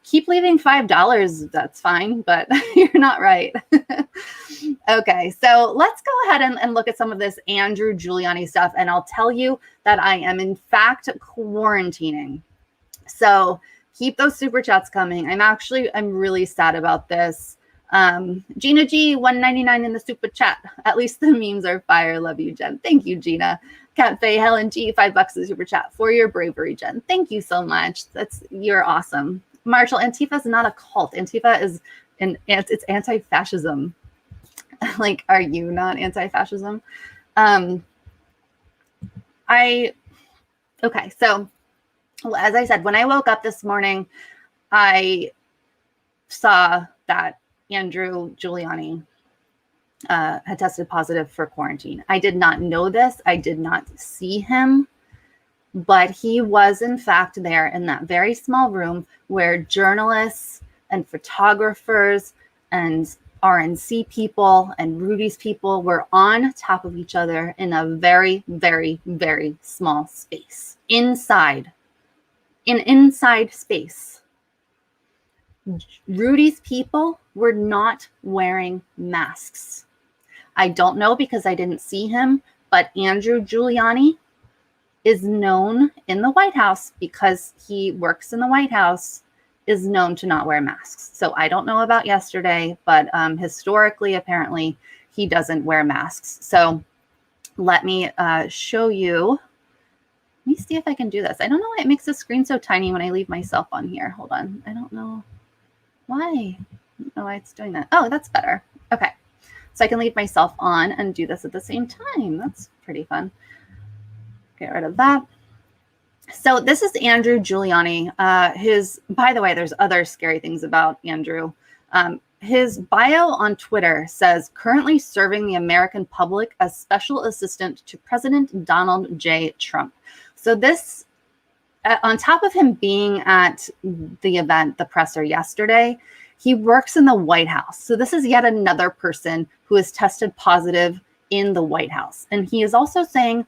keep leaving $5. That's fine, but you're not right. Okay, so let's go ahead and look at some of this Andrew Giuliani stuff, and I'll tell you that I am in fact quarantining. So keep those super chats coming. I'm really sad about this. Gina G, $1.99 in the super chat. At least the memes are fire. Love you, Jen. Thank you, Gina. Cat Faye, Helen G, $5 in the super chat for your bravery, Jen. Thank you so much. You're awesome. Marshall, Antifa is not a cult. Antifa is it's anti-fascism. Like, are you not anti-fascism? Okay, so as I said, when I woke up this morning, I saw that Andrew Giuliani had tested positive for quarantine. I did not know this. I did not see him, but he was in fact there in that very small room where journalists and photographers and RNC people and Rudy's people were on top of each other in a very, very, very small space. Inside space. Rudy's people were not wearing masks. I don't know because I didn't see him, but Andrew Giuliani is known in the White House, because he works in the White House, is known to not wear masks. So I don't know about yesterday, but historically, apparently, he doesn't wear masks. So let me show you. Let me see if I can do this. I don't know why it makes the screen so tiny when I leave myself on here. Hold on. I don't know why. I don't know why it's doing that. Oh, that's better. Okay. So I can leave myself on and do this at the same time. That's pretty fun. Get rid of that. So this is Andrew Giuliani. By the way, there's other scary things about Andrew. His bio on Twitter says, currently serving the American public as special assistant to President Donald J. Trump. So this on top of him being at the event, the presser yesterday, he works in the White House. So this is yet another person who has tested positive in the White House. And he is also saying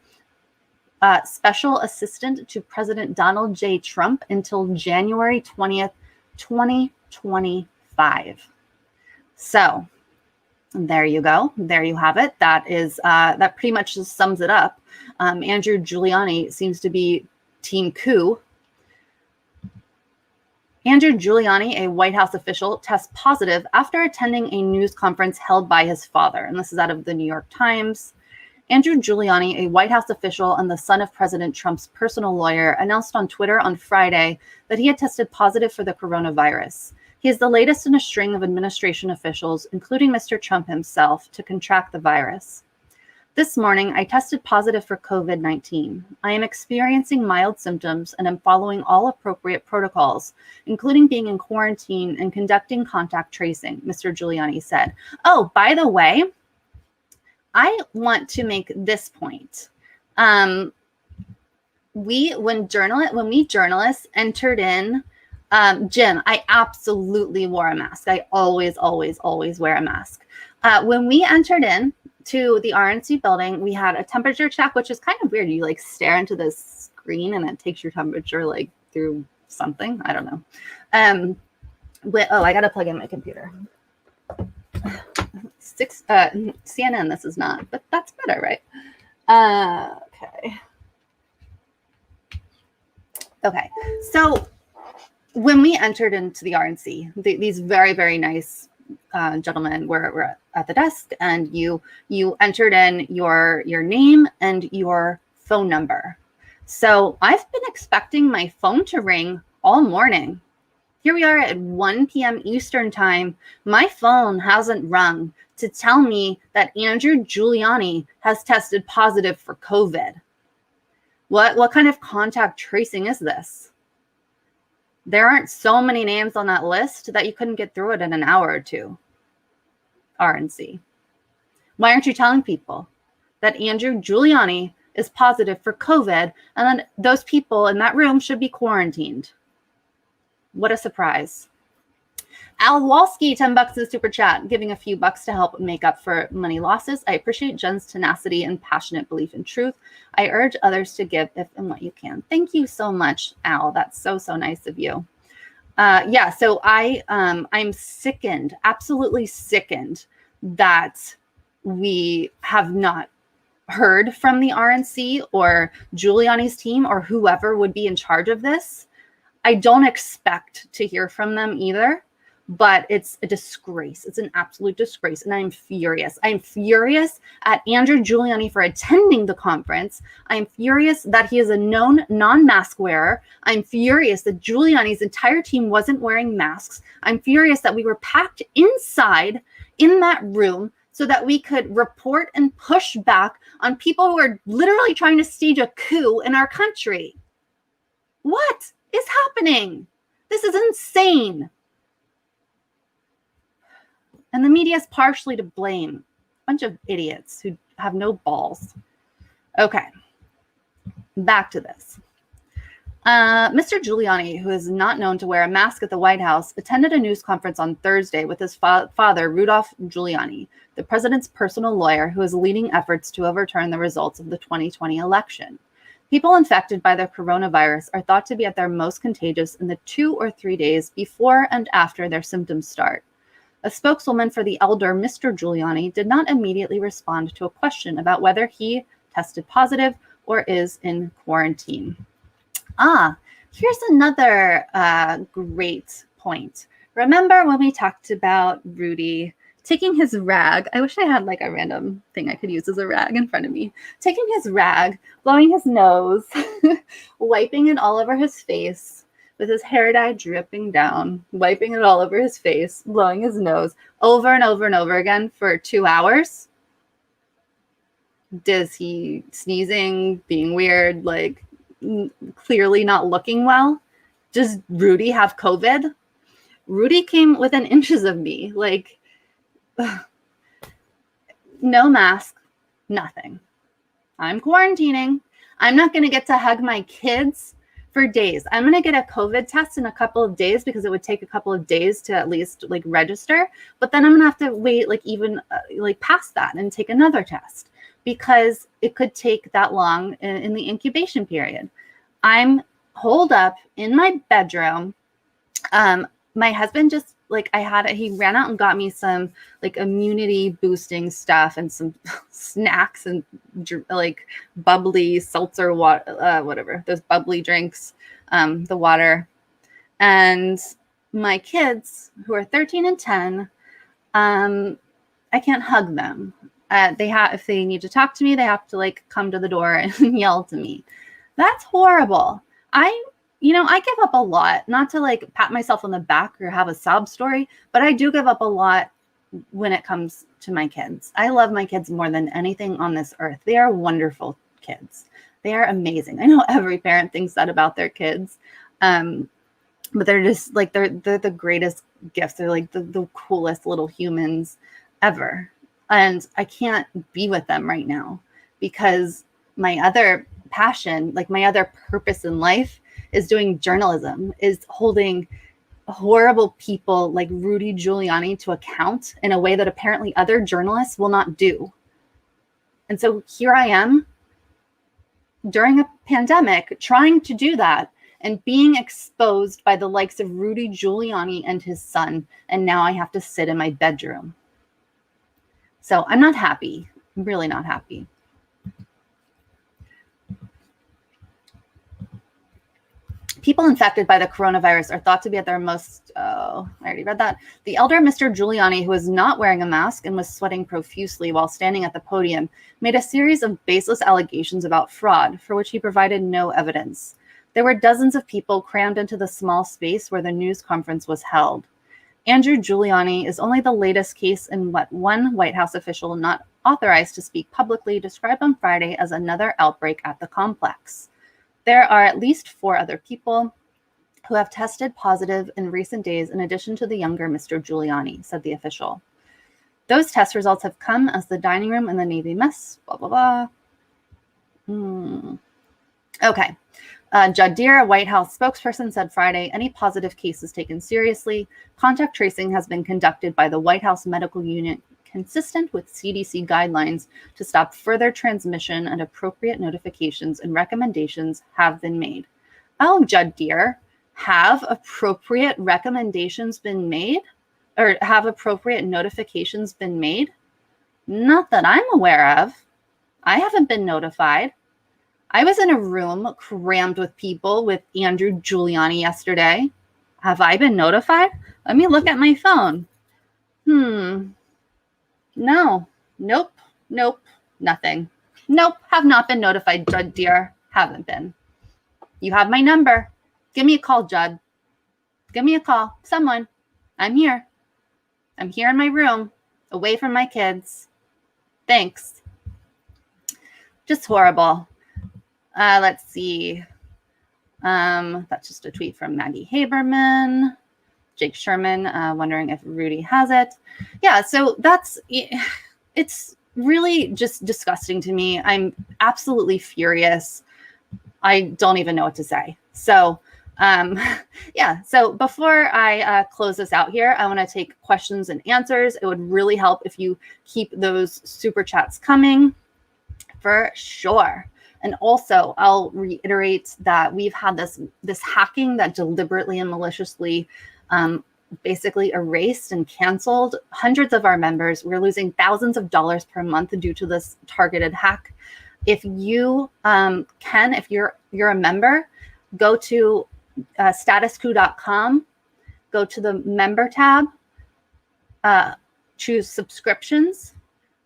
special assistant to President Donald J. Trump until January 20th, 2025. So there you go. There you have it. That is that pretty much just sums it up. Andrew Giuliani seems to be Team Coup. Andrew Giuliani, a White House official, tests positive after attending a news conference held by his father. And this is out of the New York Times. Andrew Giuliani, a White House official and the son of President Trump's personal lawyer, announced on Twitter on Friday that he had tested positive for the coronavirus. He is the latest in a string of administration officials, including Mr. Trump himself, to contract the virus. This morning, I tested positive for COVID-19. I am experiencing mild symptoms and am following all appropriate protocols, including being in quarantine and conducting contact tracing, Mr. Giuliani said. Oh, by the way, I want to make this point. When we journalists entered in, Jim, I absolutely wore a mask. I always wear a mask. When we entered in to the RNC building, we had a temperature check, which is kind of weird. You like stare into this screen and it takes your temperature like through something. I don't know. I got to plug in my computer. CNN, this is not, but that's better, right? Okay. So when we entered into the RNC, these very, very nice gentlemen were at the desk, and you entered in your name and your phone number. So I've been expecting my phone to ring all morning. Here we are at 1 p.m. Eastern time. My phone hasn't rung to tell me that Andrew Giuliani has tested positive for COVID. What kind of contact tracing is this? There aren't so many names on that list that you couldn't get through it in an hour or two. RNC. Why aren't you telling people that Andrew Giuliani is positive for COVID and then those people in that room should be quarantined? What a surprise. Al Walski, $10 in the super chat, giving a few bucks to help make up for money losses. I appreciate Jenn's tenacity and passionate belief in truth. I urge others to give if and what you can. Thank you so much, Al. That's so nice of you. So I'm sickened, absolutely sickened that we have not heard from the RNC or Giuliani's team or whoever would be in charge of this. I don't expect to hear from them either, but it's a disgrace. It's an absolute disgrace. And I'm furious. I'm furious at Andrew Giuliani for attending the conference. I'm furious that he is a known non-mask wearer. I'm furious that Giuliani's entire team wasn't wearing masks. I'm furious that we were packed inside in that room so that we could report and push back on people who are literally trying to stage a coup in our country. What is happening? This is insane. And the media is partially to blame. A bunch of idiots who have no balls. Okay, back to this. Mr. Giuliani, who is not known to wear a mask at the White House, attended a news conference on Thursday with his father, Rudolph Giuliani, the president's personal lawyer who is leading efforts to overturn the results of the 2020 election. People infected by the coronavirus are thought to be at their most contagious in the 2 or 3 days before and after their symptoms start. A spokeswoman for the elder Mr. Giuliani did not immediately respond to a question about whether he tested positive or is in quarantine. Here's another great point. Remember when we talked about Rudy taking his rag? I wish I had like a random thing I could use as a rag in front of me. Taking his rag, blowing his nose, wiping it all over his face with his hair dye dripping down, wiping it all over his face, blowing his nose over and over and over again for 2 hours. Does he sneezing, being weird, like clearly not looking well? Does Rudy have COVID? Rudy came within inches of me, like no mask, nothing. I'm quarantining. I'm not going to get to hug my kids for days. I'm going to get a COVID test in a couple of days because it would take a couple of days to at least like register. But then I'm going to have to wait like even like past that and take another test because it could take that long in the incubation period. I'm holed up in my bedroom. My husband just like he ran out and got me some like immunity boosting stuff and some snacks and like bubbly seltzer water, whatever, those bubbly drinks, the water. And my kids who are 13 and 10, I can't hug them. If they need to talk to me, they have to like come to the door and yell to me. That's horrible. I give up a lot, not to like pat myself on the back or have a sob story, but I do give up a lot when it comes to my kids. I love my kids more than anything on this earth. They are wonderful kids. They are amazing. I know every parent thinks that about their kids. But they're just like, they're the greatest gifts. They're like the coolest little humans ever. And I can't be with them right now because my other passion, like my other purpose in life is doing journalism, is holding horrible people like Rudy Giuliani to account in a way that apparently other journalists will not do. And so here I am during a pandemic trying to do that and being exposed by the likes of Rudy Giuliani and his son. And now I have to sit in my bedroom. So I'm not happy. I'm really not happy. People infected by the coronavirus are thought to be at their most, I already read that. The elder Mr. Giuliani, who was not wearing a mask and was sweating profusely while standing at the podium, made a series of baseless allegations about fraud, for which he provided no evidence. There were dozens of people crammed into the small space where the news conference was held. Andrew Giuliani is only the latest case in what one White House official not authorized to speak publicly described on Friday as another outbreak at the complex. There are at least 4 other people who have tested positive in recent days, in addition to the younger Mr. Giuliani, said the official. Those test results have come as the dining room in the Navy mess, blah, blah, blah. Okay. Judd Deere, a White House spokesperson, said Friday, any positive cases taken seriously. Contact tracing has been conducted by the White House Medical Unit, consistent with CDC guidelines to stop further transmission, and appropriate notifications and recommendations have been made. Oh, Judd Deere, have appropriate recommendations been made? Or have appropriate notifications been made? Not that I'm aware of. I haven't been notified. I was in a room crammed with people with Andrew Giuliani yesterday. Have I been notified? Let me look at my phone. No. Nope. Nothing. Nope. Have not been notified, Judd Deere. Haven't been. You have my number. Give me a call, Judd. Give me a call. Someone. I'm here. I'm here in my room, away from my kids. Thanks. Just horrible. Let's see. That's just a tweet from Maggie Haberman. Jake Sherman wondering if Rudy has it. Yeah, so it's really just disgusting to me. I'm absolutely furious. I don't even know what to say. So, yeah, so before I close this out here, I want to take questions and answers. It would really help if you keep those super chats coming for sure. And also, I'll reiterate that we've had this hacking that deliberately and maliciously basically erased and canceled hundreds of our members. We're losing thousands of dollars per month due to this targeted hack. If you if you're a member, go to statuscoup.com, go to the member tab, choose subscriptions,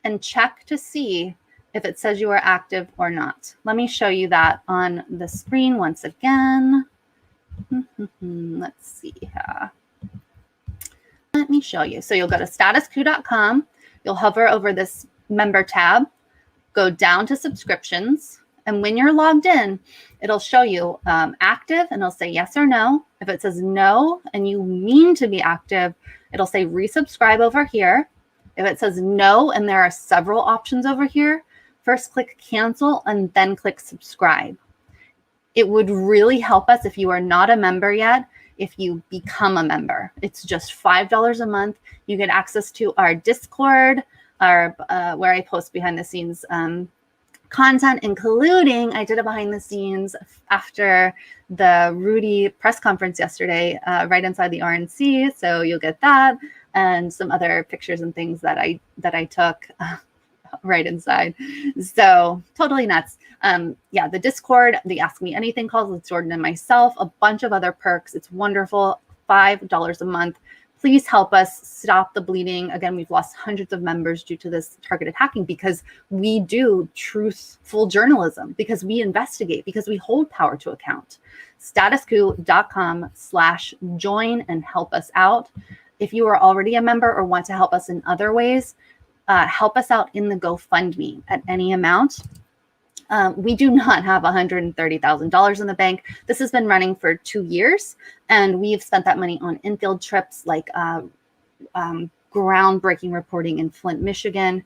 and check to see if it says you are active or not. Let me show you that on the screen once again. Let's see here. Let me show you. So you'll go to statuscoup.com. You'll hover over this member tab, go down to subscriptions. And when you're logged in, it'll show you active and it'll say yes or no. If it says no and you mean to be active, it'll say resubscribe over here. If it says no and there are several options over here, first click cancel and then click subscribe. It would really help us if you are not a member yet, if you become a member. It's just $5 a month. You get access to our Discord, our where I post behind the scenes content, including I did a behind the scenes after the Rudy press conference yesterday, right inside the RNC. So you'll get that and some other pictures and things that I took right inside. So totally nuts. Yeah, the Discord, the Ask Me Anything calls with Jordan and myself, a bunch of other perks. It's wonderful. $5 a month. Please help us stop the bleeding. Again, we've lost hundreds of members due to this targeted hacking because we do truthful journalism, because we investigate, because we hold power to account. statusquo.com/join and help us out. If you are already a member or want to help us in other ways, help us out in the GoFundMe at any amount. We do not have $130,000 in the bank. This has been running for 2 years, and we've spent that money on infield trips like groundbreaking reporting in Flint, Michigan.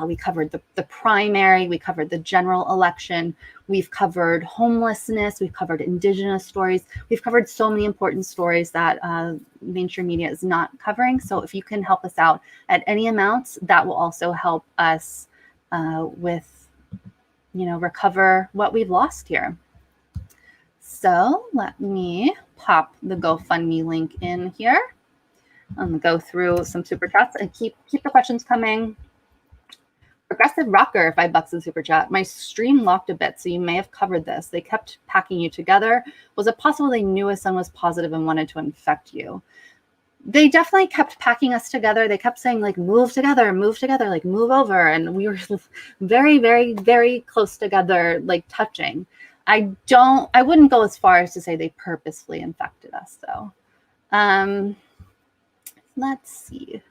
We covered the primary. We covered the general election. We've covered homelessness. We've covered indigenous stories. We've covered so many important stories that mainstream media is not covering. So if you can help us out at any amount, that will also help us with, recover what we've lost here. So let me pop the GoFundMe link in here. I'm gonna go through some super chats and keep the questions coming. Progressive Rocker, $5 in super chat. My stream locked a bit, so you may have covered this. They kept packing you together. Was it possible they knew a son was positive and wanted to infect you? They definitely kept packing us together. They kept saying, like, move together, like, move over. And we were very, very, very close together, like touching. I wouldn't go as far as to say they purposefully infected us, though. Let's see.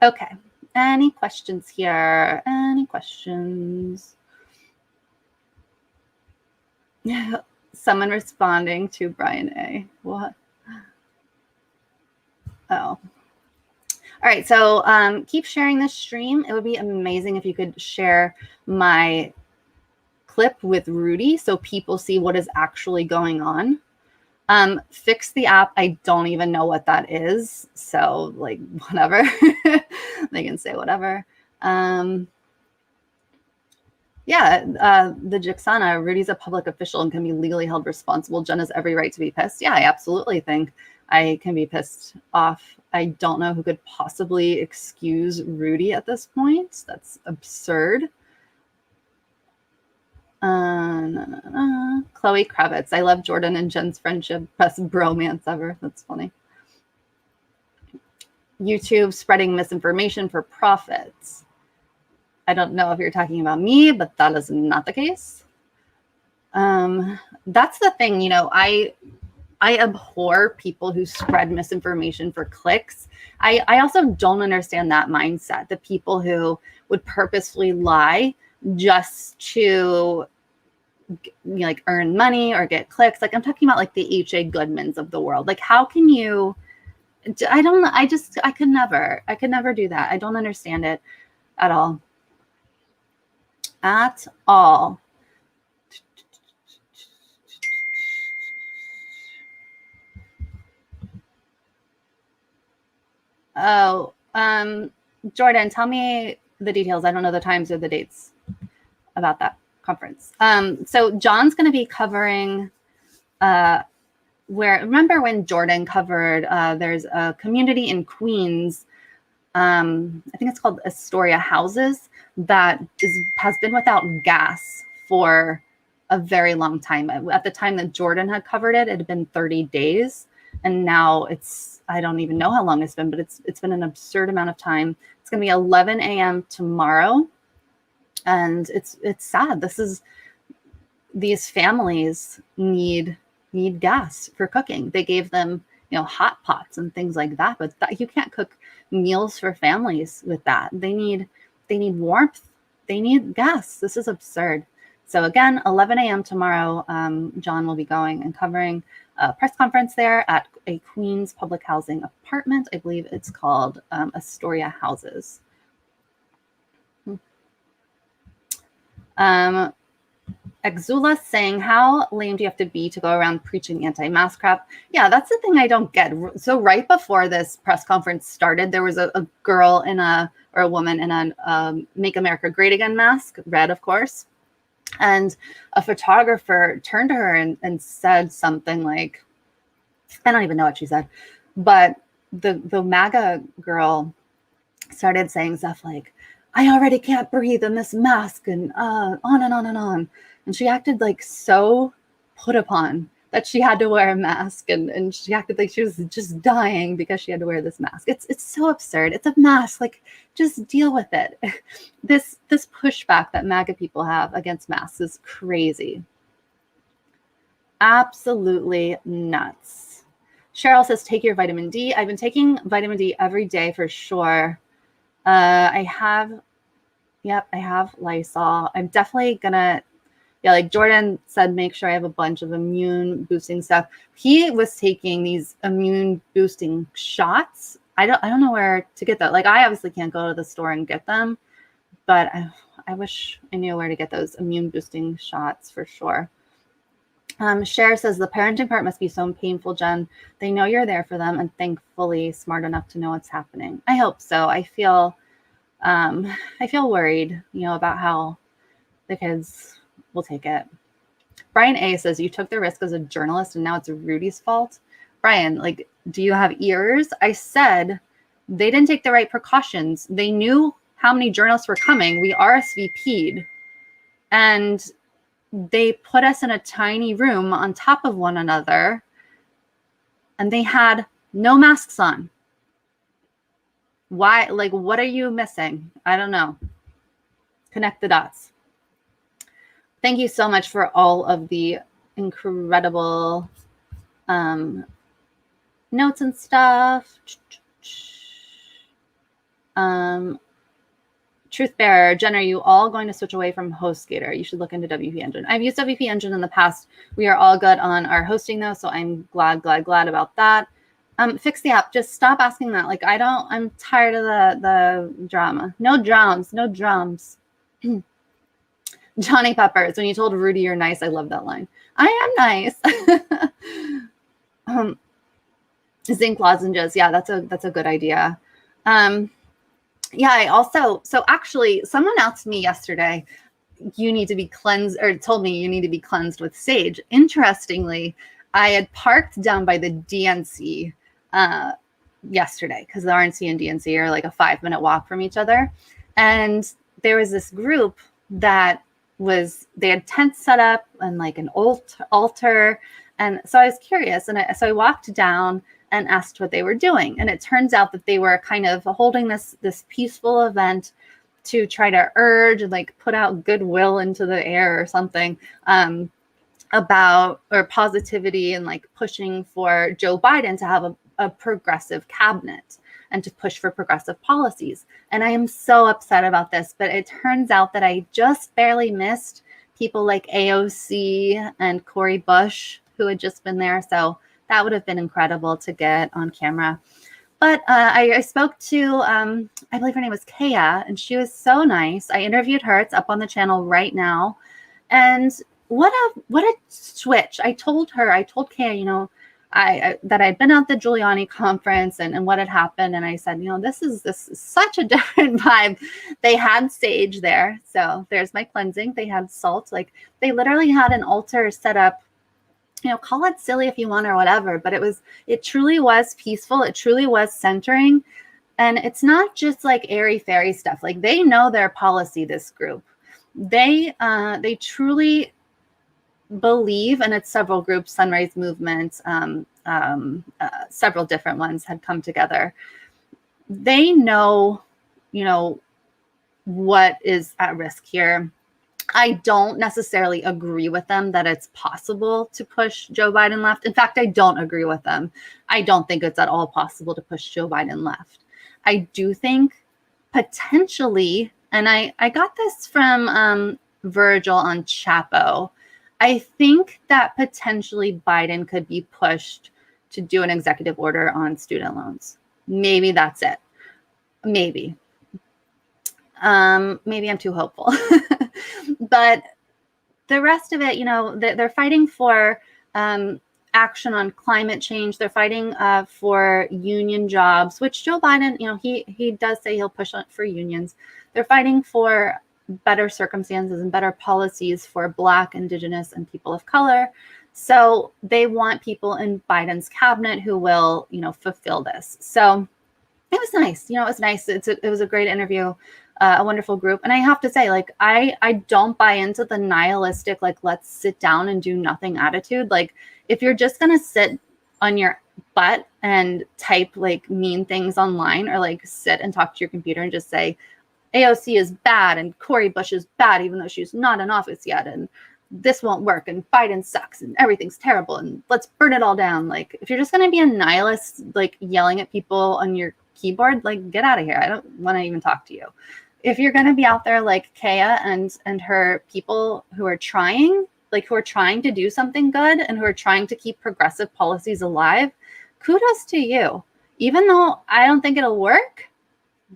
Okay. Any questions here? Any questions? Someone responding to Brian A. What? Oh. All right. So keep sharing this stream. It would be amazing if you could share my clip with Rudy so people see what is actually going on. Fix the app. I don't even know what that is. So, like, whatever. They can say whatever. Yeah, the Jixana, Rudy's a public official and can be legally held responsible. Jen has every right to be pissed. Yeah, I absolutely think I can be pissed off. I don't know who could possibly excuse Rudy at this point. That's absurd. Chloe Kravitz. I love Jordan and Jen's friendship. Best bromance ever. That's funny. YouTube spreading misinformation for profits. I don't know if you're talking about me, but that is not the case. That's the thing, I abhor people who spread misinformation for clicks. I also don't understand that mindset, the people who would purposefully lie just to like earn money or get clicks. Like, I'm talking about like the H.A. Goodmans of the world. Like, how can you, I could never do that. I don't understand it at all. At all. Oh, Jordan, tell me the details. I don't know the times or the dates about that conference. So John's going to be covering remember when Jordan covered, there's a community in Queens, I think it's called Astoria Houses, that has been without gas for a very long time. At the time that Jordan had covered it, it had been 30 days. And now I don't even know how long it's been, but it's been an absurd amount of time. It's going to be 11 a.m. tomorrow. And it's sad. These families need gas for cooking. They gave them, hot pots and things like that, but you can't cook meals for families with that. They need warmth. They need gas. This is absurd. So again, 11 a.m. tomorrow, John will be going and covering a press conference there at a Queens public housing apartment. I believe it's called Astoria Houses. Exula saying, how lame do you have to be to go around preaching anti-mask crap? Yeah, that's the thing I don't get. So right before this press conference started, there was a girl or a woman in a Make America Great Again mask, red, of course. And a photographer turned to her and said something like, I don't even know what she said, but the MAGA girl started saying stuff like, I already can't breathe in this mask, and on and on and on. And she acted like so put upon that she had to wear a mask, and she acted like she was just dying because she had to wear this mask. It's so absurd. It's a mask. Like, just deal with it. This pushback that MAGA people have against masks is crazy. Absolutely nuts. Cheryl says, take your vitamin D. I've been taking vitamin D every day for sure. I have Lysol. I'm definitely gonna, like Jordan said, make sure I have a bunch of immune boosting stuff. He was taking these immune boosting shots. I don't know where to get that. Like, I obviously can't go to the store and get them, but I wish I knew where to get those immune boosting shots for sure. Cher says, the parenting part must be so painful, Jen. They know you're there for them and thankfully smart enough to know what's happening. I hope so. I feel worried, about how the kids will take it. Brian A says, you took the risk as a journalist and now it's Rudy's fault. Brian, like, do you have ears? I said they didn't take the right precautions. They knew how many journalists were coming. We RSVP'd and they put us in a tiny room on top of one another and they had no masks on. Why? Like, what are you missing? I don't know. Connect the dots. Thank you so much for all of the incredible notes and stuff. Truth Bearer, Jen, are you all going to switch away from HostGator? You should look into WP Engine. I've used WP Engine in the past. We are all good on our hosting though, so I'm glad about that. Fix the app. Just stop asking that. Like, I'm tired of the drama. No drums. Johnny Peppers, when you told Rudy you're nice, I love that line. I am nice. Zinc lozenges. Yeah, that's a good idea. Yeah, I also, so actually someone asked me yesterday, you need to be cleansed, or told me you need to be cleansed with sage. Interestingly, I had parked down by the DNC yesterday because the RNC and DNC are like a 5-minute walk from each other. And there was this group that they had tents set up and like an altar. And so I was curious. And so I walked down and asked what they were doing. And it turns out that they were kind of holding this peaceful event to try to urge and like put out goodwill into the air or something about, or positivity, and like pushing for Joe Biden to have a progressive cabinet and to push for progressive policies. And I am so upset about this, but it turns out that I just barely missed people like AOC and Cori Bush, who had just been there. So that would have been incredible to get on camera. But I spoke to, I believe her name was Kea, and she was so nice. I interviewed her. It's up on the channel right now. And what a switch. I told Kea, that I'd been at the Giuliani conference and what had happened. And I said, this is such a different vibe. They had sage there. So there's my cleansing. They had salt. Like, they literally had an altar set up. Call it silly if you want or whatever, but it truly was peaceful. It truly was centering. And it's not just like airy fairy stuff. Like, they know their policy, this group. They truly believe, and it's several groups, Sunrise Movement, several different ones had come together. They know, what is at risk here. I don't necessarily agree with them that it's possible to push Joe Biden left. In fact, I don't agree with them. I don't think it's at all possible to push Joe Biden left. I do think potentially, and I got this from Virgil on Chapo, I think that potentially Biden could be pushed to do an executive order on student loans. Maybe that's it. Maybe. Maybe I'm too hopeful. But the rest of it, you know, they're fighting for action on climate change. They're fighting for union jobs, which Joe Biden, you know, he does say he'll push for unions. They're fighting for better circumstances and better policies for Black, Indigenous, and people of color. So they want people in Biden's cabinet who will, you know, fulfill this. So it was nice. You know, it was nice. It was a great interview, a wonderful group. And I have to say, like, I don't buy into the nihilistic, like, let's sit down and do nothing attitude. Like, if you're just going to sit on your butt and type like mean things online, or like sit and talk to your computer and just say AOC is bad and Cori Bush is bad, even though she's not in office yet, and this won't work, and Biden sucks, and everything's terrible, and let's burn it all down. Like, if you're just going to be a nihilist, like yelling at people on your keyboard, like, get out of here. I don't want to even talk to you. If you're going to be out there like Kaya and her people who are trying to do something good and who are trying to keep progressive policies alive, kudos to you. Even though I don't think it'll work,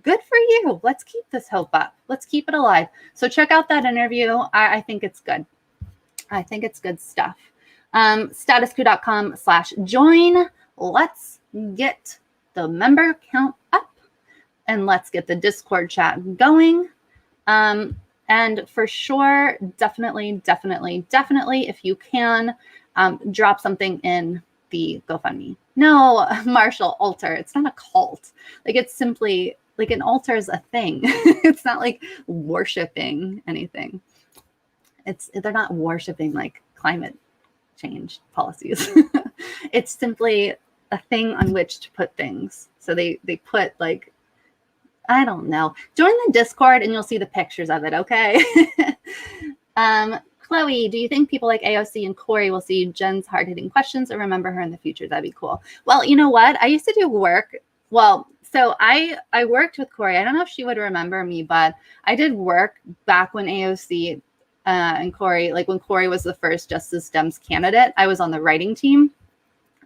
good for you. Let's keep this hope up. Let's keep it alive. So check out that interview. I think it's good. I think it's good stuff. Statusquo.com/join. Let's get the member count up and let's get the Discord chat going. And for sure, definitely, if you can, drop something in the GoFundMe. No, Marshall, altar. It's not a cult. Like, it's simply like an altar is a thing. It's not like worshiping anything. They're not worshiping like climate change policies. It's simply a thing on which to put things. So they put like, I don't know. Join the Discord and you'll see the pictures of it, okay? Chloe, do you think people like AOC and Cori will see Jen's hard-hitting questions or remember her in the future? That'd be cool. Well, you know what? I used to do work. Well, so I worked with Cori. I don't know if she would remember me, but I did work back when AOC and Cori, like when Cori was the first Justice Dems candidate. I was on the writing team.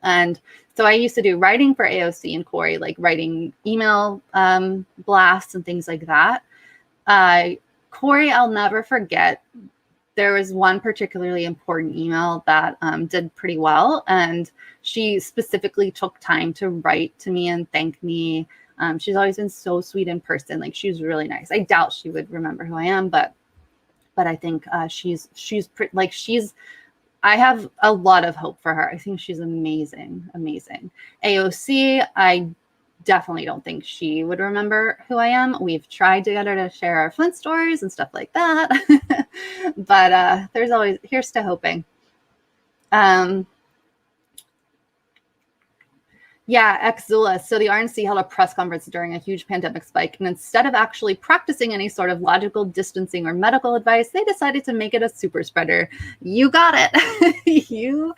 And so I used to do writing for AOC and Cori, like writing email blasts and things like that. Cori, I'll never forget. There was one particularly important email that did pretty well. And she specifically took time to write to me and thank me. She's always been so sweet in person. Like, she's really nice. I doubt she would remember who I am, but I think I have a lot of hope for her. I think she's amazing. AOC, I definitely don't think she would remember who I am. We've tried to get her to share our Flint stories and stuff like that. But here's to hoping. Yeah, Xzula. So the RNC held a press conference during a huge pandemic spike, and instead of actually practicing any sort of logical distancing or medical advice, they decided to make it a super spreader. You got it. you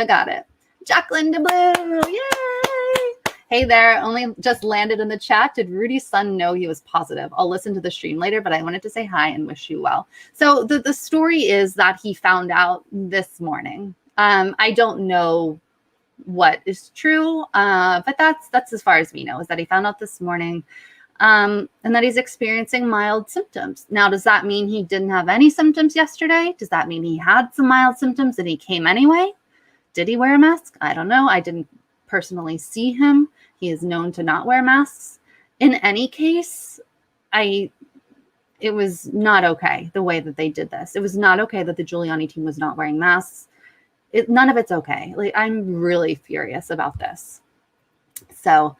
got it. Jacqueline DeBlue. Yay! Hey there, only just landed in the chat. Did Rudy's son know he was positive? I'll listen to the stream later, but I wanted to say hi and wish you well. So the story is that he found out this morning. I don't know what is true, but that's as far as we know, is that he found out this morning, and that he's experiencing mild symptoms. Now, does that mean he didn't have any symptoms yesterday? Does that mean he had some mild symptoms and he came anyway? Did he wear a mask? I don't know. I didn't personally see him. He is known to not wear masks. In any case, it was not okay the way that they did this. It was not okay that the Giuliani team was not wearing masks. None of it's okay. Like, I'm really furious about this. So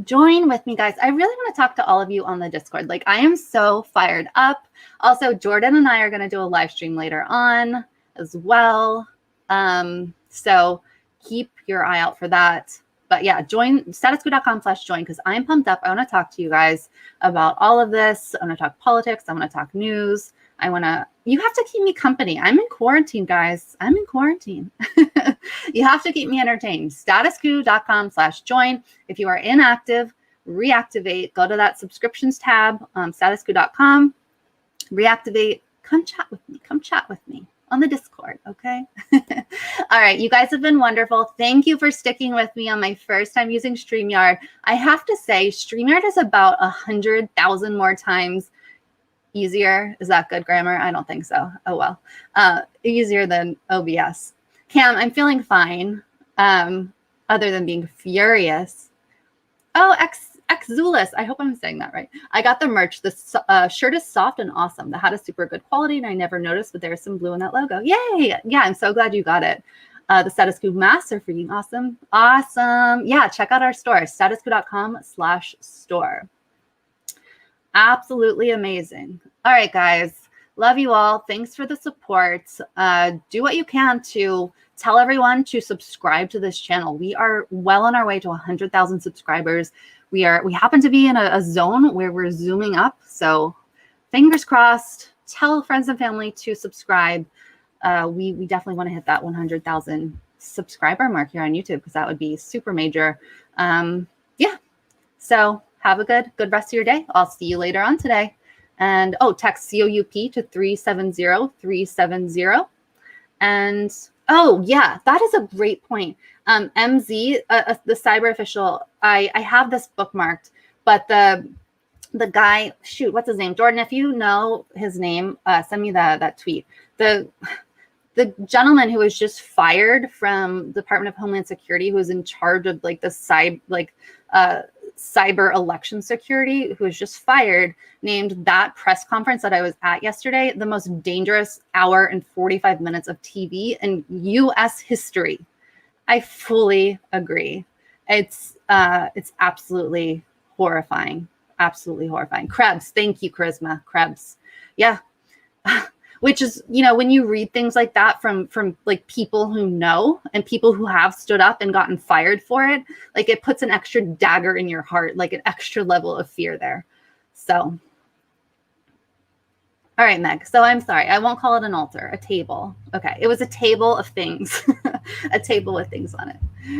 join with me, guys. I really want to talk to all of you on the Discord. Like, I am so fired up. Also, Jordan and I are going to do a live stream later on as well. So keep your eye out for that. But yeah, join statusquo.com/join, because I'm pumped up. I want to talk to you guys about all of this. I want to talk politics. I want to talk news. You have to keep me company. I'm in quarantine, guys. I'm in quarantine. You have to keep me entertained. Statusquo.com/join. If you are inactive, reactivate. Go to that subscriptions tab, statusquo.com. Reactivate. Come chat with me. Come chat with me on the Discord, okay? All right, you guys have been wonderful. Thank you for sticking with me on my first time using StreamYard. I have to say, StreamYard is about 100,000 more times easier. Is that good grammar? I don't think so. Oh, well. Easier than OBS. Cam, I'm feeling fine, other than being furious. Oh, Xzulus. I hope I'm saying that right. I got the merch. The shirt is soft and awesome. The hat is super good quality, and I never noticed, but there's some blue in that logo. Yay! Yeah, I'm so glad you got it. The Status Quo masks are freaking awesome. Awesome. Yeah, check out our store, statusquo.com/store. Absolutely amazing. All right, guys. Love you all. Thanks for the support. Do what you can to tell everyone to subscribe to this channel. We are well on our way to 100,000 subscribers. We happen to be in a zone where we're zooming up. So fingers crossed. Tell friends and family to subscribe. We definitely want to hit that 100,000 subscriber mark here on YouTube, because that would be super major. Yeah. So have a good rest of your day. I'll see you later on today. And text COUP to 370-370. And oh yeah, that is a great point. MZ, the cyber official, I have this bookmarked, but the guy, shoot, what's his name? Jordan, if you know his name, send me that tweet. The gentleman who was just fired from the Department of Homeland Security, who was in charge of like the cyber election security, who was just fired, named that press conference that I was at yesterday the most dangerous hour and 45 minutes of TV in U.S. history. I fully agree. It's absolutely horrifying. Absolutely horrifying. Krebs, thank you, Charisma. Krebs. Yeah. Which is, when you read things like that from like people who know and people who have stood up and gotten fired for it, like it puts an extra dagger in your heart, like an extra level of fear there. So, all right, Meg. So I'm sorry. I won't call it an altar, a table. Okay. It was a table of things, a table with things on it.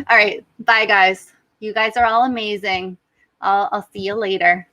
All right. Bye, guys. You guys are all amazing. I'll see you later.